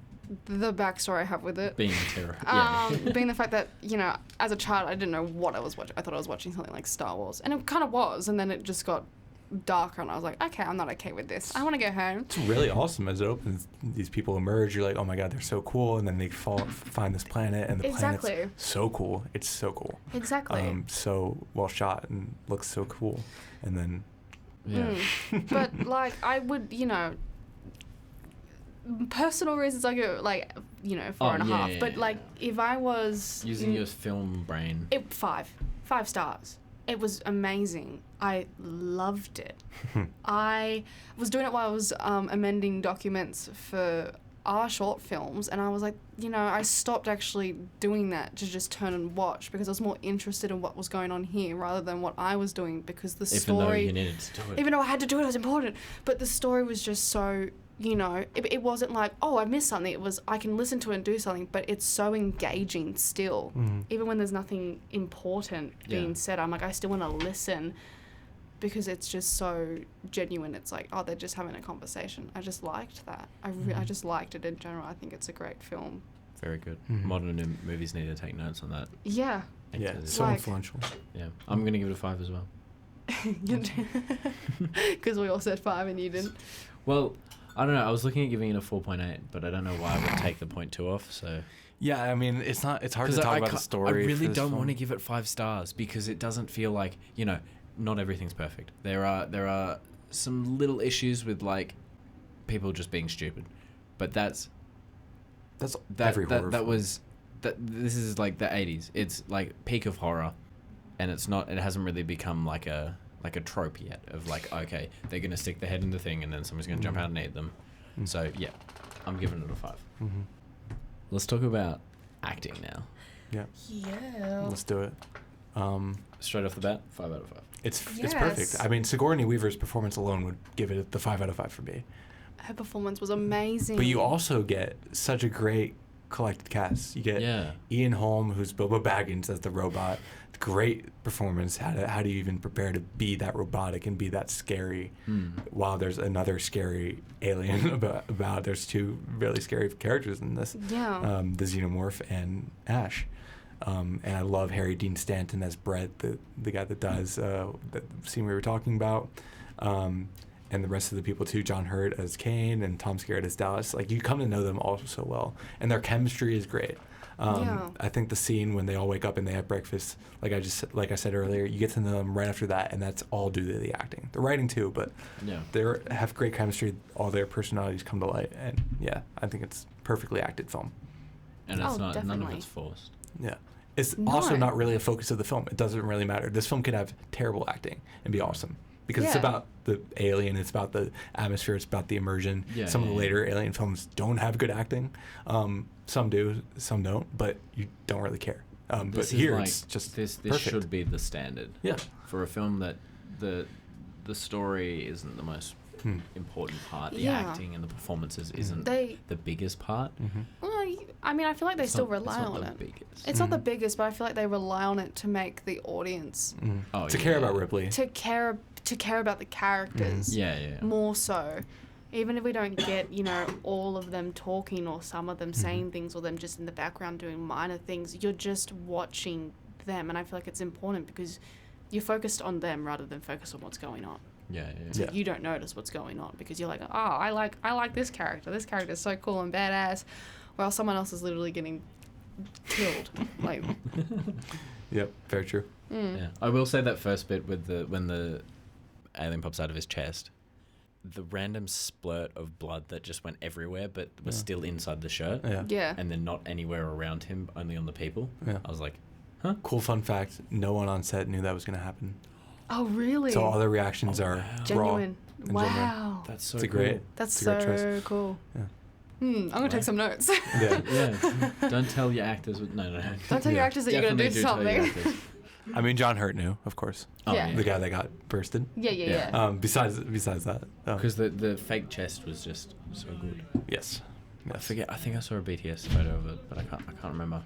the backstory I have with it. Being a terror. Yeah. Being the fact that, you know, as a child, I didn't know what I was watching. I thought I was watching something like Star Wars. And it kind of was. And then it just got darker. And I was like, okay, I'm not okay with this. I want to go home. It's really awesome as it opens. These people emerge. You're like, oh my god, they're so cool. And then they find this planet, and the Exactly. planet's so cool. It's so cool. Exactly. So well shot and looks so cool. And then Yeah. But, like, I would, you know, personal reasons I go, like, you know, 4.5. yeah, but, yeah, like, yeah. if I was... Using your film brain. 5 stars. It was amazing. I loved it. I was doing it while I was amending documents for our short films, and I was like, you know, I stopped actually doing that to just turn and watch because I was more interested in what was going on here rather than what I was doing because the Even though story... you needed to do it. Even though I had to do it, it was important. But the story was just so, you know, it wasn't like, oh, I missed something. It was, I can listen to it and do something, but it's so engaging still. Even when there's nothing important being Yeah. said, I'm like, I still want to listen because it's just so genuine. It's like, oh, they're just having a conversation. I just liked that. I just liked it in general. I think it's a great film. Very good. Mhm. Modern movies need to take notes on that. Yeah. yeah, Because- so Like- influential. Yeah. I'm going to give it a 5 as well. Because we all said 5 and you didn't. Well, I don't know. I was looking at giving it a 4.8, but I don't know why I would take the 0.2 off. So Yeah, I mean, it's hard to talk about the story. I really for this don't film. want to give it 5 stars because it doesn't feel like, you know, not everything's perfect. There are some little issues with like people just being stupid, but that's every horror film. This is like the 80s. It's like peak of horror, and it hasn't really become like a trope yet of like, okay, they're gonna stick their head in the thing and then someone's gonna jump out and eat them. So yeah, I'm giving it a 5. Let's talk about acting now. Yeah. Let's do it. Straight off the bat, 5 out of 5. It's Yes. perfect. I mean, Sigourney Weaver's performance alone would give it the 5 out of 5 for me. Her performance was amazing. But you also get such a great collected cast. You get Ian Holm, who's Bilbo Baggins as the robot. Great performance. How do you even prepare to be that robotic and be that scary while there's another scary alien about there's 2 really scary characters in this. Yeah. The Xenomorph and Ash. And I love Harry Dean Stanton as Brett, the guy that does the scene we were talking about. And the rest of the people too, John Hurt as Kane and Tom Skerritt as Dallas. Like, you come to know them all so well, and their chemistry is great. I think the scene when they all wake up and they have breakfast, like I said earlier, you get to know them right after that, and that's all due to the acting, the writing too. But they have great chemistry. All their personalities come to light, and I think it's perfectly acted film. And it's none of definitely. it's forced. Yeah. It's also not really a focus of the film. It doesn't really matter. This film could have terrible acting and be awesome. Because it's about the alien, it's about the atmosphere, it's about the immersion. Some of the later alien films don't have good acting. Some do, some don't, but you don't really care. But here, it's just this perfect. should be the standard. Yeah. For a film that the story isn't the most important part. The Yeah. acting and the performances isn't the biggest part. Well, I mean, I feel like they still rely on it. It's not the biggest, but I feel like they rely on it to make the audience to care about Ripley. to care about the characters. More so. Even if we don't get, all of them talking or some of them saying things or them just in the background doing minor things, you're just watching them. And I feel like it's important because you're focused on them rather than focused on what's going on. So you don't notice what's going on because you're like, oh, I like this character. This character is so cool and badass. While someone else is literally getting killed. Like. Yep, very true. Yeah, I will say that first bit with when the alien pops out of his chest, the random splurt of blood that just went everywhere but was still inside the shirt. Yeah. And then not anywhere around him, only on the people. I was like, huh? Cool fun fact, no one on set knew that was going to happen. Oh, really? So all the reactions are genuine. Raw and Wow. genuine. That's so It's cool. great. That's it's a great so choice. cool. Yeah. I'm going to take some notes. Yeah. Don't tell your actors. No. Don't tell your actors that you're going to do something. I mean, John Hurt knew, of course. Yeah. The guy that got bursted. Yeah. Besides that. Because the fake chest was just so good. Yes. I forget. I think I saw a BTS photo of it, but I can't remember.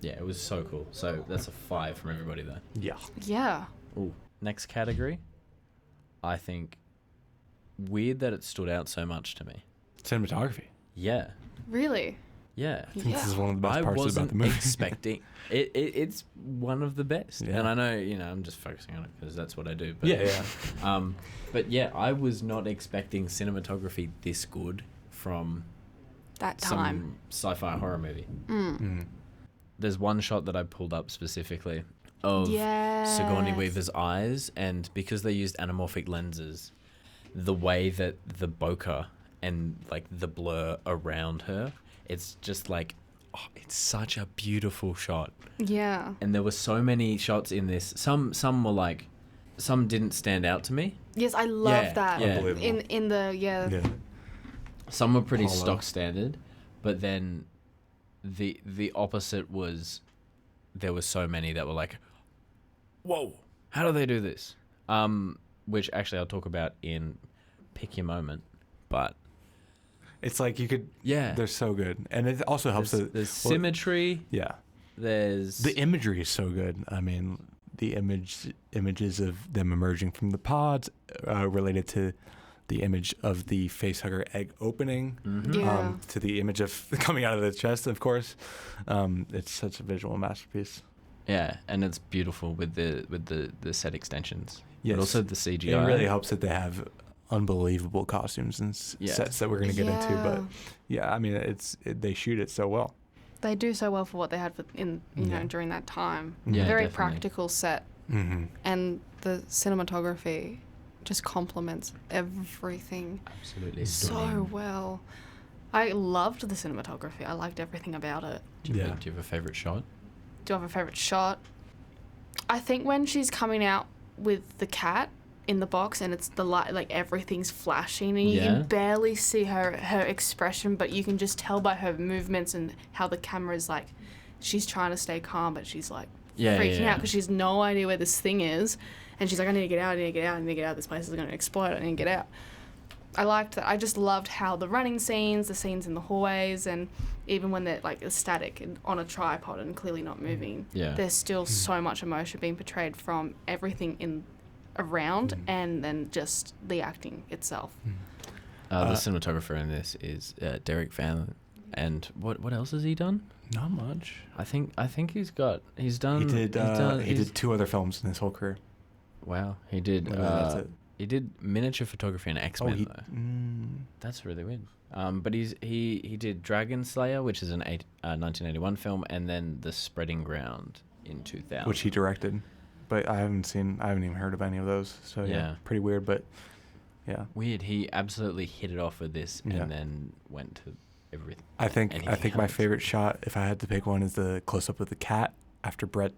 Yeah, it was so cool. So that's a 5 from everybody there. Yeah. Ooh. Next category. I think weird that it stood out so much to me. Cinematography. Yeah. Really? Yeah. I think this is one of the best parts about the movie. I wasn't expecting it's one of the best. Yeah. And I know, I'm just focusing on it because that's what I do. But, Yeah. But yeah, I was not expecting cinematography this good from That time. some sci-fi horror movie. There's one shot that I pulled up specifically of Sigourney Weaver's eyes, and because they used anamorphic lenses, the way that the bokeh and like the blur around her, it's just like, it's such a beautiful shot. Yeah. And there were so many shots in this. Some were like, some didn't stand out to me. Yes, I love that. Yeah. Unbelievable. In the Some were pretty Hollow. stock standard, but then the opposite was, there were so many that were like, whoa, how do they do this? Which actually I'll talk about in Pick Your Moment, but It's like you could. yeah, They're so good, and it also helps. there's symmetry. Yeah. There's The imagery is so good. I mean, the images of them emerging from the pods related to the image of the facehugger egg opening, Yeah. to the image of coming out of the chest, of course. It's such a visual masterpiece. yeah, and it's beautiful with the set extensions. Yes. But also the CGI. It really helps that they have unbelievable costumes and sets that we're going to get into. But yeah, I mean, they shoot it so well. They do so well for what they had during that time. Yeah, Very definitely. practical set. Mm-hmm. And the cinematography just complements everything Absolutely so stunning. well. I loved the cinematography. I liked everything about it. Do you have a favorite shot? Do I have a favorite shot? I think when she's coming out with the cat in the box and it's the light, like everything's flashing and you can barely see her expression, but you can just tell by her movements and how the camera's like, she's trying to stay calm, but she's like freaking out because she's no idea where this thing is. And she's like, I need to get out. This place is going to explode. I need to get out. I liked that. I just loved how the running scenes, the scenes in the hallways, and even when they're like static and on a tripod and clearly not moving, there's still so much emotion being portrayed from everything around and then just the acting itself. The cinematographer in this is Derek Van. And what else has he done? Not much. I think he's done. He did 2 other films in his whole career. Wow, he did. That's it. He did miniature photography in X-Men though. That's really weird. But he did Dragon Slayer, which is an 1981 film, and then The Spreading Ground in 2000, which he directed. But I haven't even heard of any of those. So yeah, pretty weird. But yeah, weird. He absolutely hit it off with this, and then went to everything. I think my favorite shot, if I had to pick one, is the close up of the cat after Brett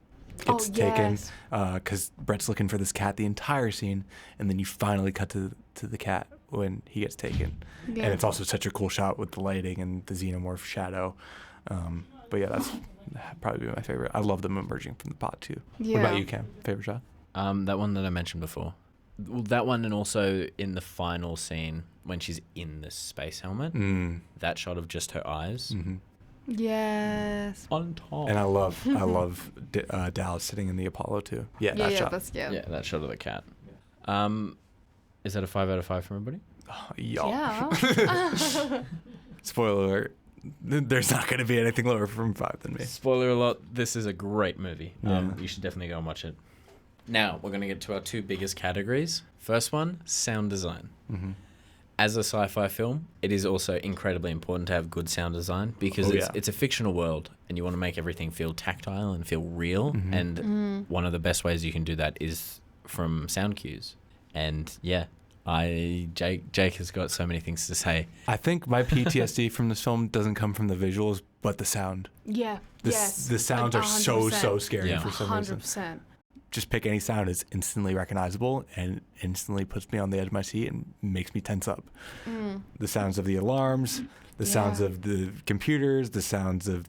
gets taken, because Brett's looking for this cat the entire scene, and then you finally cut to the cat when he gets taken, and it's also such a cool shot with the lighting and the xenomorph shadow. But yeah, that's probably my favorite. I love them emerging from the pot too. Yeah. What about you, Cam? Favorite shot? That one that I mentioned before. Well, that one, and also in the final scene when she's in the space helmet, that shot of just her eyes. Mm-hmm. Yes. On top. And I love Dallas sitting in the Apollo too. Yeah, that shot. That shot of the cat. Is that a 5 out of 5 for everybody? Yeah. Spoiler alert. There's not going to be anything lower from 5 than me. Spoiler alert, this is a great movie. You should definitely go and watch it. Now, we're going to get to our 2 biggest categories. First one, sound design. Mm-hmm. As a sci-fi film, it is also incredibly important to have good sound design because it's a fictional world and you want to make everything feel tactile and feel real. Mm-hmm. And one of the best ways you can do that is from sound cues. And Jake has got so many things to say. I think my PTSD from this film doesn't come from the visuals, but the sound. Yeah. The sounds are so scary for some reason. 100%. Just pick any sound, it's instantly recognizable and instantly puts me on the edge of my seat and makes me tense up. The sounds of the alarms, the sounds of the computers, the sounds of,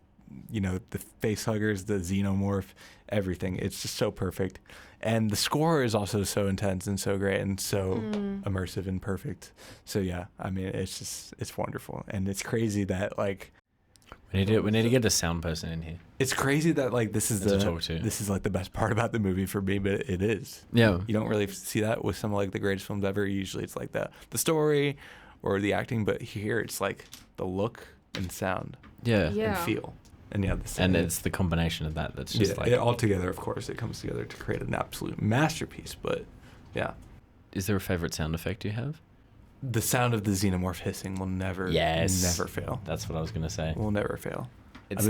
the face huggers, the xenomorph, everything. It's just so perfect. And the score is also so intense and so great and so immersive and perfect. So yeah, I mean, it's wonderful. And it's crazy that we need to get a sound person in here. It's crazy that this is the best part about the movie for me, but it is. Yeah. You don't really see that with some of the greatest films ever. Usually it's the story or the acting, but here it's the look and sound. And feel. And and it's the combination of that that's just all together, of course, it comes together to create an absolute masterpiece, but yeah. Is there a favorite sound effect you have? The sound of the xenomorph hissing will never fail. That's what I was going to say. Will never fail. It's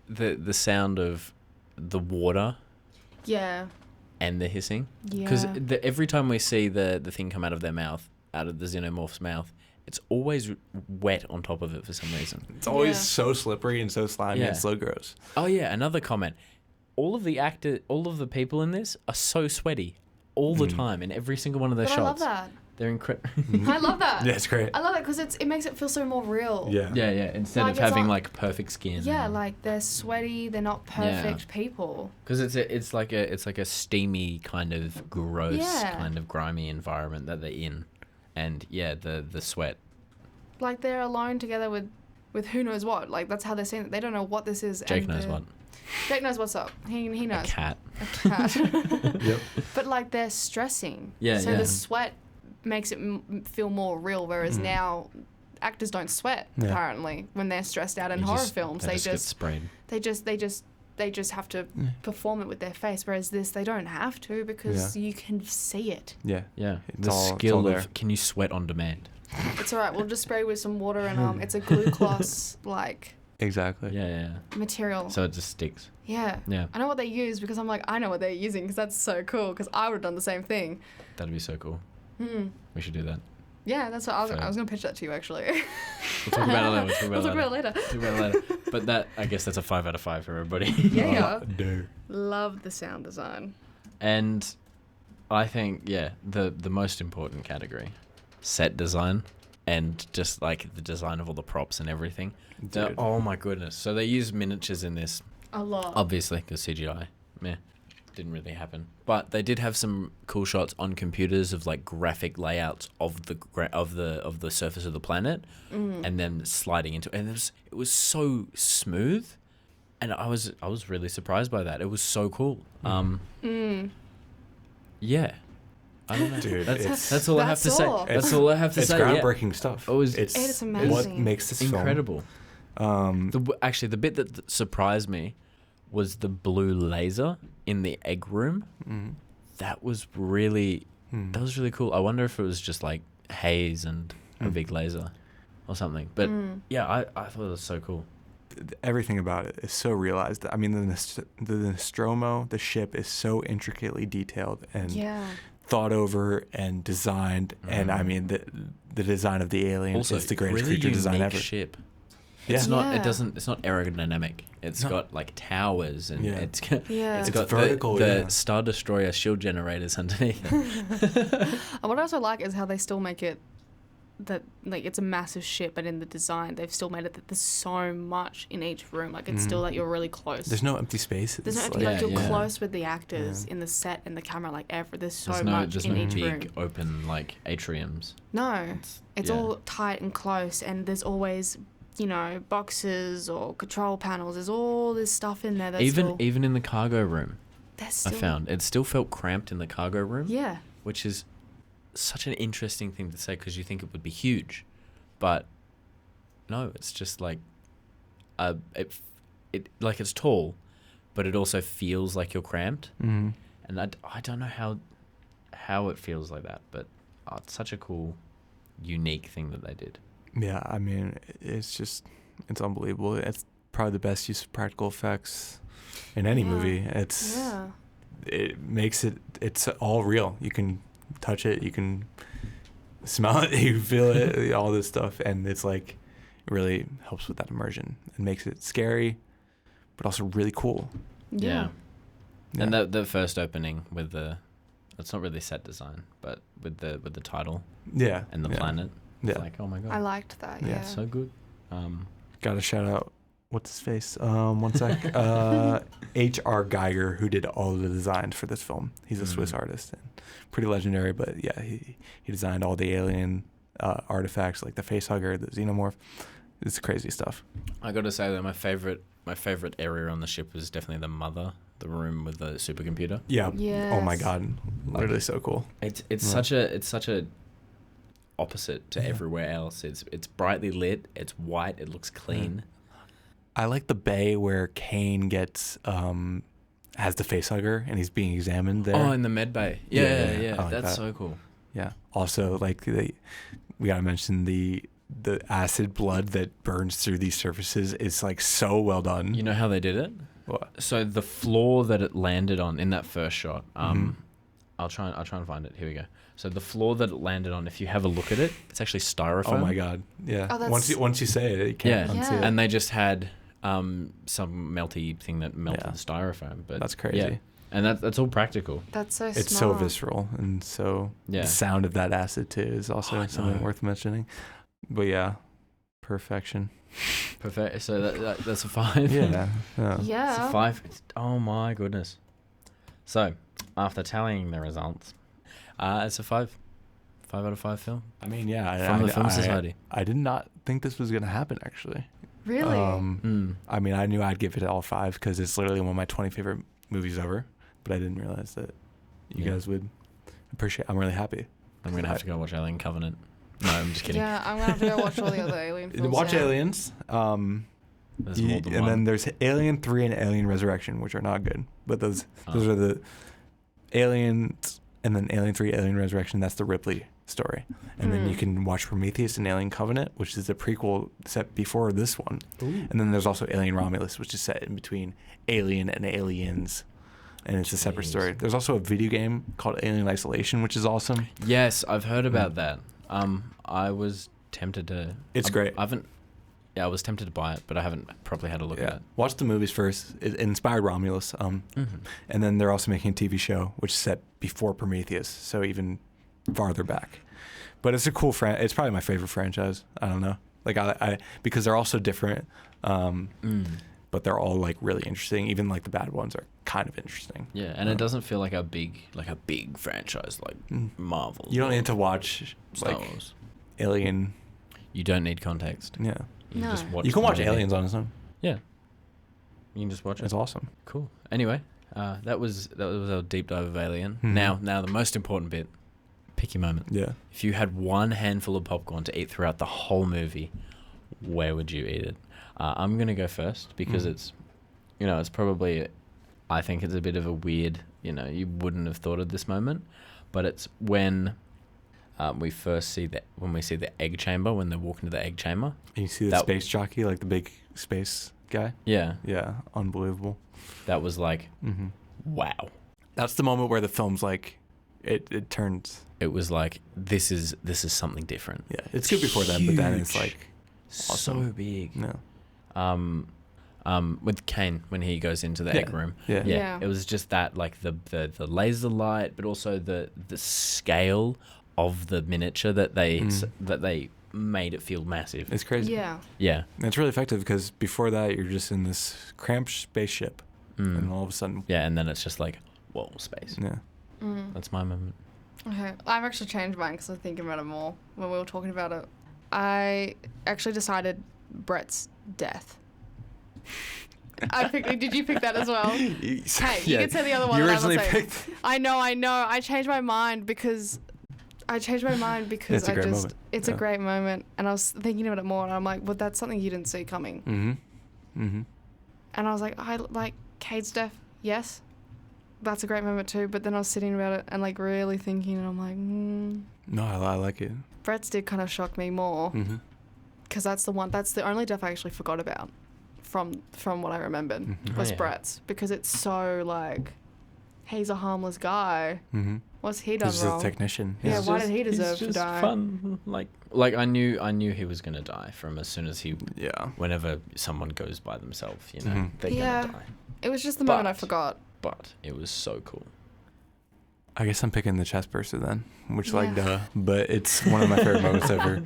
the sound of the water. Yeah. And the hissing. Yeah. Because every time we see the thing come out of their mouth, out of the xenomorph's mouth, it's always wet on top of it for some reason. It's always so slippery and so slimy and so gross. Oh yeah, another comment. All of the people in this are so sweaty all the time in every single one of their shots. I love that. They're incredible. I love that. Yeah, it's great. I love it because it makes it feel so more real. Yeah. Instead of having perfect skin. Yeah, they're sweaty. They're not perfect people. Because it's like a steamy kind of gross kind of grimy environment that they're in, and the sweat. They're alone together with who knows what. That's how they're saying it. They don't know what this is. Jake knows what. Jake knows what's up. He knows. A cat. Yep. But they're stressing. So the sweat makes it feel more real, whereas now actors don't sweat apparently when they're stressed out in horror films. They just get sprayed. They they just have to perform it with their face. Whereas this, they don't have to because you can see it. Yeah. Yeah. It's The all skill there. of can you sweat on demand? It's all right. We'll just spray with some water and it's a glue gloss like Exactly. Yeah. material. So it just sticks. Yeah. Yeah. I know what they use because I'm like, I know what they're using because that's so cool because I would have done the same thing. That'd be so cool. Hmm. We should do that. Yeah, that's what I was Fair. going to pitch that to you actually. We'll talk about it later. We'll talk about it later. Talk about it later. But that, I guess that's a 5 out of 5 for everybody. Yeah. No. Love the sound design. And I think, the most important category, set design and just like the design of all the props and everything. Dude. Oh my goodness. So they use miniatures in this, A lot. obviously, because CGI. Meh. Didn't really happen. But they did have some cool shots on computers of like graphic layouts of the surface of the planet and then sliding into and it was so smooth. And I was really surprised by that. It was so cool. Yeah. I don't know. Dude, that's all I have to say. all. That's all I have to It's say. groundbreaking stuff. It's It's what amazing. makes this incredible. film. Actually, the bit that surprised me was the blue laser in the egg room. That was really cool. I wonder if it was just like haze and a big laser or something. But yeah, I thought it was so cool. Everything about it is so realized. I mean, the Nostromo, the ship, is so intricately detailed and thought over and designed. And I mean, the design of the alien Also, is the greatest really creature design unique ever. ship. Yeah. It's not. Yeah. It's not aerodynamic. It's got like towers and it's got It's got vertical, the Star Destroyer shield generators underneath it. And what I also like is how they still make it that like it's a massive ship, but in the design they've still made it that there's so much in each room. Like it's still that you're really close. There's no empty space. There's no It's empty, like Yeah, you're yeah. close with the actors in the set and the camera. Like there's so There's much in each big room. open like atriums. No, it's yeah. all tight and close, and there's always boxes or control panels. There's all this stuff in there. That's Even in the cargo room, there's still, I found it still felt cramped in the cargo room. Yeah. Which is such an interesting thing to say because you think it would be huge, but no, it's just like it like it's tall, but it also feels like you're cramped. Mhm. And I don't know how it feels like that, but it's such a cool, unique thing that they did. Yeah, I mean, it's unbelievable. It's probably the best use of practical effects in any movie. It makes it's all real. You can touch it, you can smell it, you feel it, all this stuff, and it's like it really helps with that immersion. It makes it scary, but also really cool. Yeah. And the first opening with it's not really set design, but with the title and the planet. Yeah. It's like, oh my god. I liked that. Yeah. Yeah. It's so good. Gotta shout out, what's his face? One sec. H.R. Geiger, who did all of the designs for this film. He's a Swiss artist and pretty legendary, but yeah, he designed all the alien artifacts like the facehugger, the xenomorph. It's crazy stuff. I got to say that my favorite area on the ship was definitely the mother, the room with the supercomputer. Yeah. Yes. Oh my god. Literally so cool. It's such a opposite to everywhere else. It's brightly lit. It's white. It looks clean. I like the bay where Kane gets has the facehugger and he's being examined there. Oh, in the med bay. Yeah. I like That's that. so cool. Yeah. Also, like we gotta mention the acid blood that burns through these surfaces is like so well done. You know how they did it? What? So the floor that it landed on in that first shot. I'll try and find it. Here we go. So the floor that it landed on, if you have a look at it, it's actually styrofoam. Oh my god. Yeah. Oh, that's- once you say it, you can't unsee it. And they just had some melty thing that melted Yeah. the styrofoam. But That's crazy. Yeah. And that's all practical. That's so It's smart. so visceral, and so Yeah. the sound of that acid too is also I something know. worth mentioning. But yeah, perfection. Perfect. So that's a 5. Yeah. Yeah. It's Yeah. a 5. Oh my goodness. So after tallying the results, it's a 5. 5 out of 5 film. I mean, yeah. From the Film Society. I did not think this was gonna happen actually. Really? I mean, I knew I'd give it all 5 because it's literally one of my 20 favorite movies ever. But I didn't realize that you guys would appreciate. I'm really happy. I'm gonna have to go watch Alien Covenant. No, I'm just kidding. Yeah, I'm gonna have to go watch all the other Alien films. Watch now. Aliens. There's more than and one. then there's Alien 3 and Alien Resurrection, which are not good. But those are the Aliens, and then Alien 3, Alien Resurrection. That's the Ripley story. And then you can watch Prometheus and Alien Covenant, which is a prequel set before this one. Ooh. And then there's also Alien Romulus, which is set in between Alien and Aliens. And it's a separate story. There's also a video game called Alien Isolation, which is awesome. Yes, I've heard about that. I was tempted to. It's great. I haven't. Yeah, I was tempted to buy it, but I haven't properly had a look at it. Watch the movies first. It inspired Romulus. And then they're also making a TV show, which is set before Prometheus, so even farther back. But it's a cool it's probably my favorite franchise. I don't know. Like I because they're all so different. But they're all like really interesting. Even like the bad ones are kind of interesting. Yeah, and it doesn't feel like a big franchise like Marvel. You don't need to watch Star like Wars. Alien. You don't need context. Yeah. You No. just watch. You can the watch movie. Aliens on its own. Yeah. You can just watch it. It's awesome. Cool. Anyway, that was our deep dive of Alien. Mhm. Now the most important bit. Pick your moment. Yeah. If you had one handful of popcorn to eat throughout the whole movie, where would you eat it? I'm gonna go first because it's probably, I think it's a bit of a weird, you wouldn't have thought of this moment, but it's when we see the egg chamber, when they walk into the egg chamber. And you see the space jockey, like the big space guy. Yeah, Yeah. Unbelievable. that was like, Mm-hmm. wow. That's the moment where the film's like, it turns. It was like, this is something different. Yeah. It's good before then, but then it's Huge. like So awesome. big. No. With Kane when he goes into the egg room. Yeah. Yeah. It was just that, like the laser light, but also the scale of the miniature that they made it feel massive. It's crazy. Yeah. Yeah. And it's really effective because before that you're just in this cramped spaceship, and all of a sudden, Yeah, and then it's just like, whoa, space. yeah. That's my moment. Okay, I've actually changed mine because I'm thinking about it more when we were talking about it. I actually decided Brett's death. Did you pick that as well? Hey, you can say the other one. You that I was originally saying. picked. I know. I changed my mind because It's a great moment. it's a great moment, and I was thinking about it more, and I'm like, well, that's something you didn't see coming. Mm-hmm. And I was like, I like Cade's death. Yes, that's a great moment too. But then I was sitting about it and like really thinking, and I'm like, No, I like it. Brett's did kind of shock me more Mm-hmm. because that's the only death I actually forgot about from what I remembered was Oh, yeah. Brett's, because it's so like, he's a harmless guy. Mm-hmm. What's he done He's wrong? a technician. Yeah, He's why just- did he deserve he's to just die? Fun. Like I knew he was gonna die from as soon as he. Yeah. Whenever someone goes by themselves, Mhm. they're Yeah. gonna die. It was just the moment I But- forgot. But it was so cool. I guess I'm picking the chest burster then, which Yeah. like duh, but it's one of my favorite moments ever.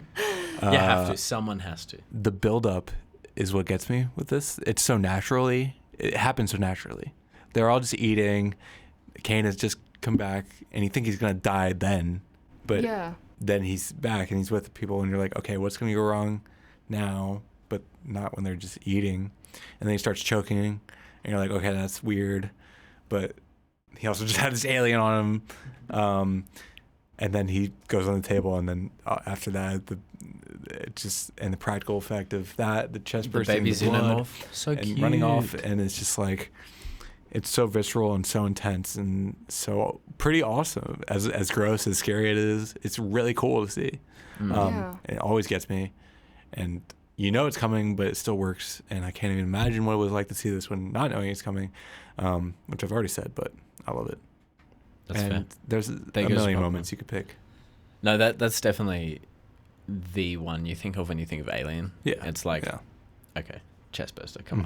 You have to. Someone has to. The build up is what gets me with this. It's so naturally. It happens so naturally. They're all just eating. Kane has just come back, and you think he's gonna die then, but Yeah. then he's back and he's with the people, and you're like, okay, what's gonna go wrong now? But not when they're just eating, and then he starts choking, and you're like, okay, that's weird, but he also just had this alien on him, and then he goes on the table, and then after that, the practical effect of that, the chest The bursting, baby's the blood, xenomorph. So and cute. running off, and it's just like, it's so visceral and so intense and so pretty awesome. As gross, as scary it is, it's really cool to see. Yeah. It always gets me, and you know it's coming, but it still works. And I can't even imagine what it was like to see this one not knowing it's coming, which I've already said, but I love it. That's and fair. there's a goes million popcorn. moments you could pick. No, that's definitely the one you think of when you think of Alien. Yeah, It's like, yeah. okay, chest burster, come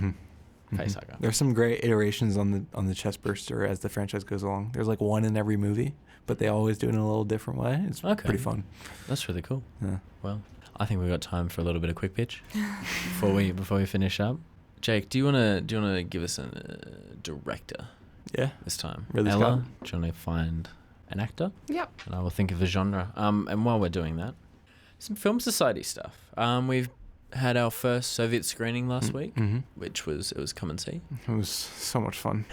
on, face hugger. There's some great iterations on the chest burster as the franchise goes along. There's like one in every movie, but they always do it in a little different way. It's Okay. pretty fun. That's really cool. Yeah. Well, I think we've got time for a little bit of quick pitch before we finish up. Jake, do you wanna give us a director Yeah. this time? Ridley Ella, Scott. do you want to find an actor? Yep. And I will think of a genre. And while we're doing that, some Film Society stuff. We've had our first Soviet screening last week, Mm-hmm. which was Come and See. It was so much fun.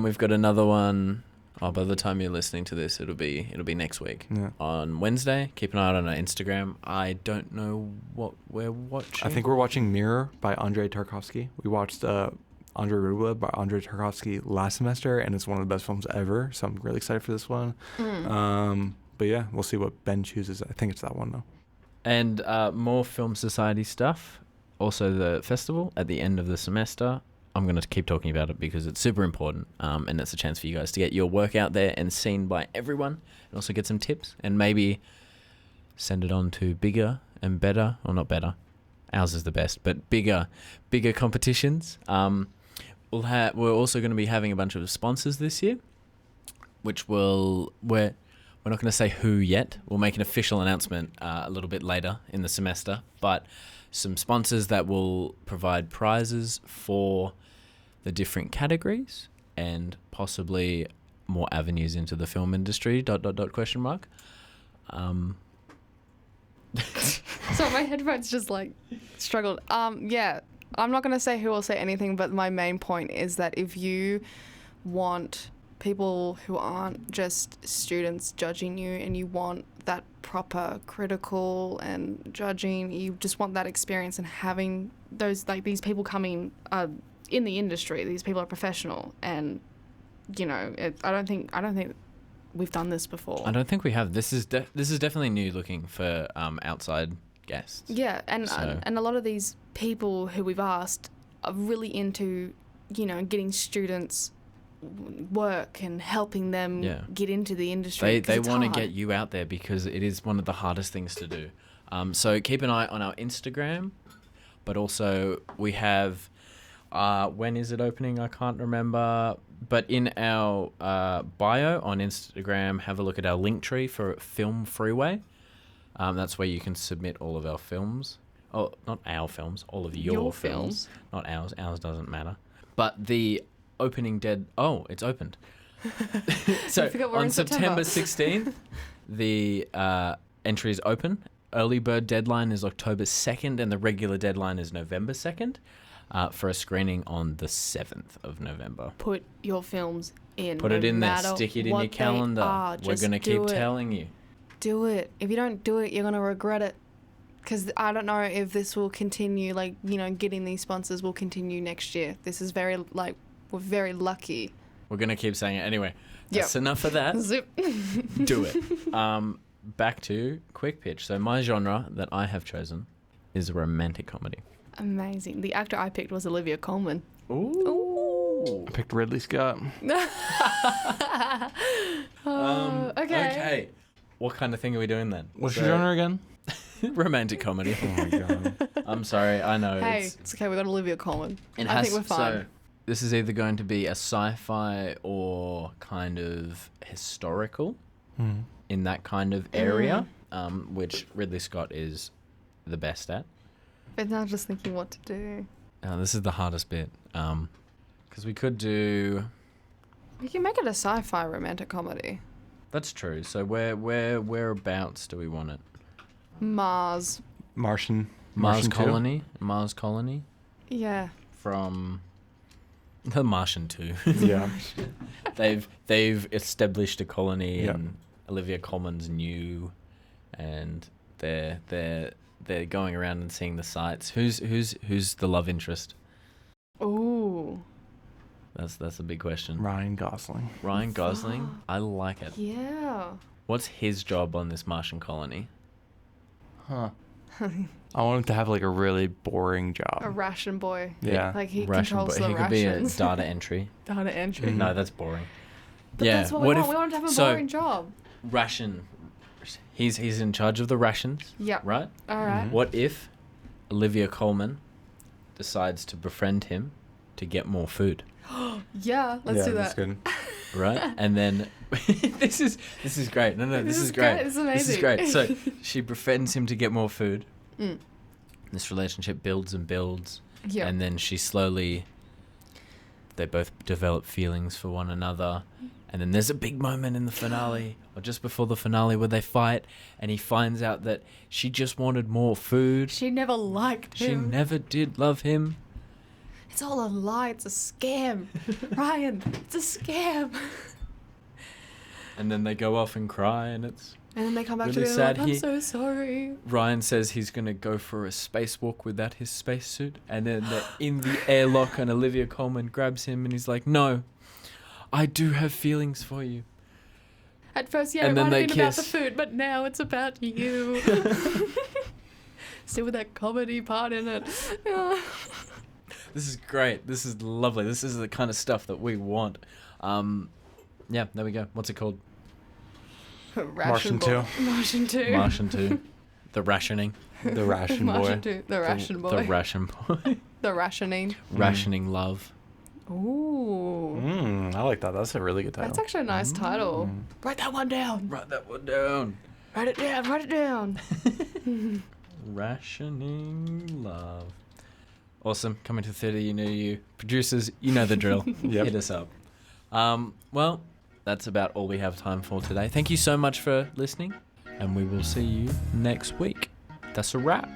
We've got another one Oh, by the time you're listening to this, it'll be next week. Yeah. On Wednesday, keep an eye out on our Instagram. I don't know what we're watching. I think we're watching Mirror by Andrei Tarkovsky. We watched Andrei Rublev by Andrei Tarkovsky last semester, and it's one of the best films ever. So I'm really excited for this one. But yeah, we'll see what Ben chooses. I think it's that one though. And more Film Society stuff. Also, the festival at the end of the semester. I'm going to keep talking about it because it's super important, and it's a chance for you guys to get your work out there and seen by everyone, and also get some tips and maybe send it on to bigger and better, or not better. Ours is the best, but bigger competitions. We're also going to be having a bunch of sponsors this year, which we're not going to say who yet. We'll make an official announcement a little bit later in the semester, but some sponsors that will provide prizes for the different categories and possibly more avenues into the film industry, ... question mark. So my headphones just like struggled. Yeah, I'm not going to say who will say anything, but my main point is that if you want people who aren't just students judging you and you want that proper critical and judging, you just want that experience and having those, like, these people coming in the industry, these people are professional, and you know, I don't think we've done this before. I don't think we have. This is definitely new looking for outside guests. Yeah, and a lot of these people who we've asked are really into, you know, getting students work and helping them get into the industry. They want to get you out there because it is one of the hardest things to do. So keep an eye on our Instagram, but also we have when is it opening? I can't remember. But in our bio on Instagram, have a look at our link tree for Film Freeway. That's where you can submit all of our films. Oh, not our films, all of your films. Not ours. Ours doesn't matter. But the opening it's opened. So on September 16th, the entry is open. Early bird deadline is October 2nd, and the regular deadline is November 2nd. For a screening on the 7th of November. Put your films in. Put it in there. Stick it in your calendar. We're going to keep telling you. Do it. If you don't do it, you're going to regret it. Because I don't know if this will continue, like, you know, getting these sponsors will continue next year. This is we're very lucky. We're going to keep saying it. Anyway, that's enough of that. Zip. Do it. Back to quick pitch. So my genre that I have chosen is a romantic comedy. Amazing. The actor I picked was Olivia Colman. Ooh. I picked Ridley Scott. Okay. What kind of thing are we doing then? What's your genre again? Romantic comedy. Oh my god. I'm sorry. I know. Hey, it's okay. We got Olivia Colman. I think we're fine. So this is either going to be a sci-fi or kind of historical in that kind of area, which Ridley Scott is the best at. But now just thinking what to do. This is the hardest bit. Because we could do... We can make it a sci-fi romantic comedy. That's true. So whereabouts do we want it? Mars. Martian Colony. Mars Colony. Yeah. From the Martian 2. Yeah. They've established a colony and Olivia Colman's new, and they're going around and seeing the sights. Who's the love interest? Ooh. That's a big question. Ryan Gosling. Ryan Gosling? I like it. Yeah. What's his job on this Martian colony? Huh. I want him to have like a really boring job. A ration boy. Yeah. Like he Ration controls boy. the He could rations. be a data entry. Data entry. No, that's boring. But that's what we want. We want him to have a boring job. Ration. He's in charge of the rations. Yep. Right? All right. What if Olivia Colman decides to befriend him to get more food? Yeah, let's do that. That's good. Right? And then this is great. No, this is great. This is amazing. This is great. So she befriends him to get more food. This relationship builds and builds. Yeah. And then they both develop feelings for one another. And then there's a big moment in the finale, or just before the finale, where they fight, and he finds out that she just wanted more food. She never liked him. She never did love him. It's all a lie. It's a scam. Ryan, it's a scam. And then they go off and cry, and it's And then they come back really to me sad. like, I'm so sorry. Ryan says he's going to go for a spacewalk without his spacesuit. And then they're in the airlock, and Olivia Colman grabs him, and he's like, no, I do have feelings for you. At first, yeah, And it then might they have been about the kiss. food, but now it's about you. Still with that comedy part in it. This is great. This is lovely. This is the kind of stuff that we want. Yeah, there we go. What's it called? Martian 2. Martian 2. Martian 2. The rationing. The Ration Boy. Martian 2. The Ration Boy. The ration boy. The rationing. Rationing love. Ooh. I like that. That's a really good title. That's actually a nice title. Write that one down. Write that one down. Write it down. Write it down. Rationing love. Awesome. Coming to the theatre near you. Producers, you know the drill. Yep. Hit us up. Well, that's about all we have time for today. Thank you so much for listening, and we will see you next week. That's a wrap.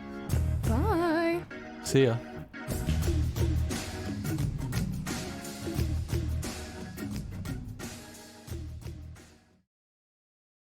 Bye. See ya.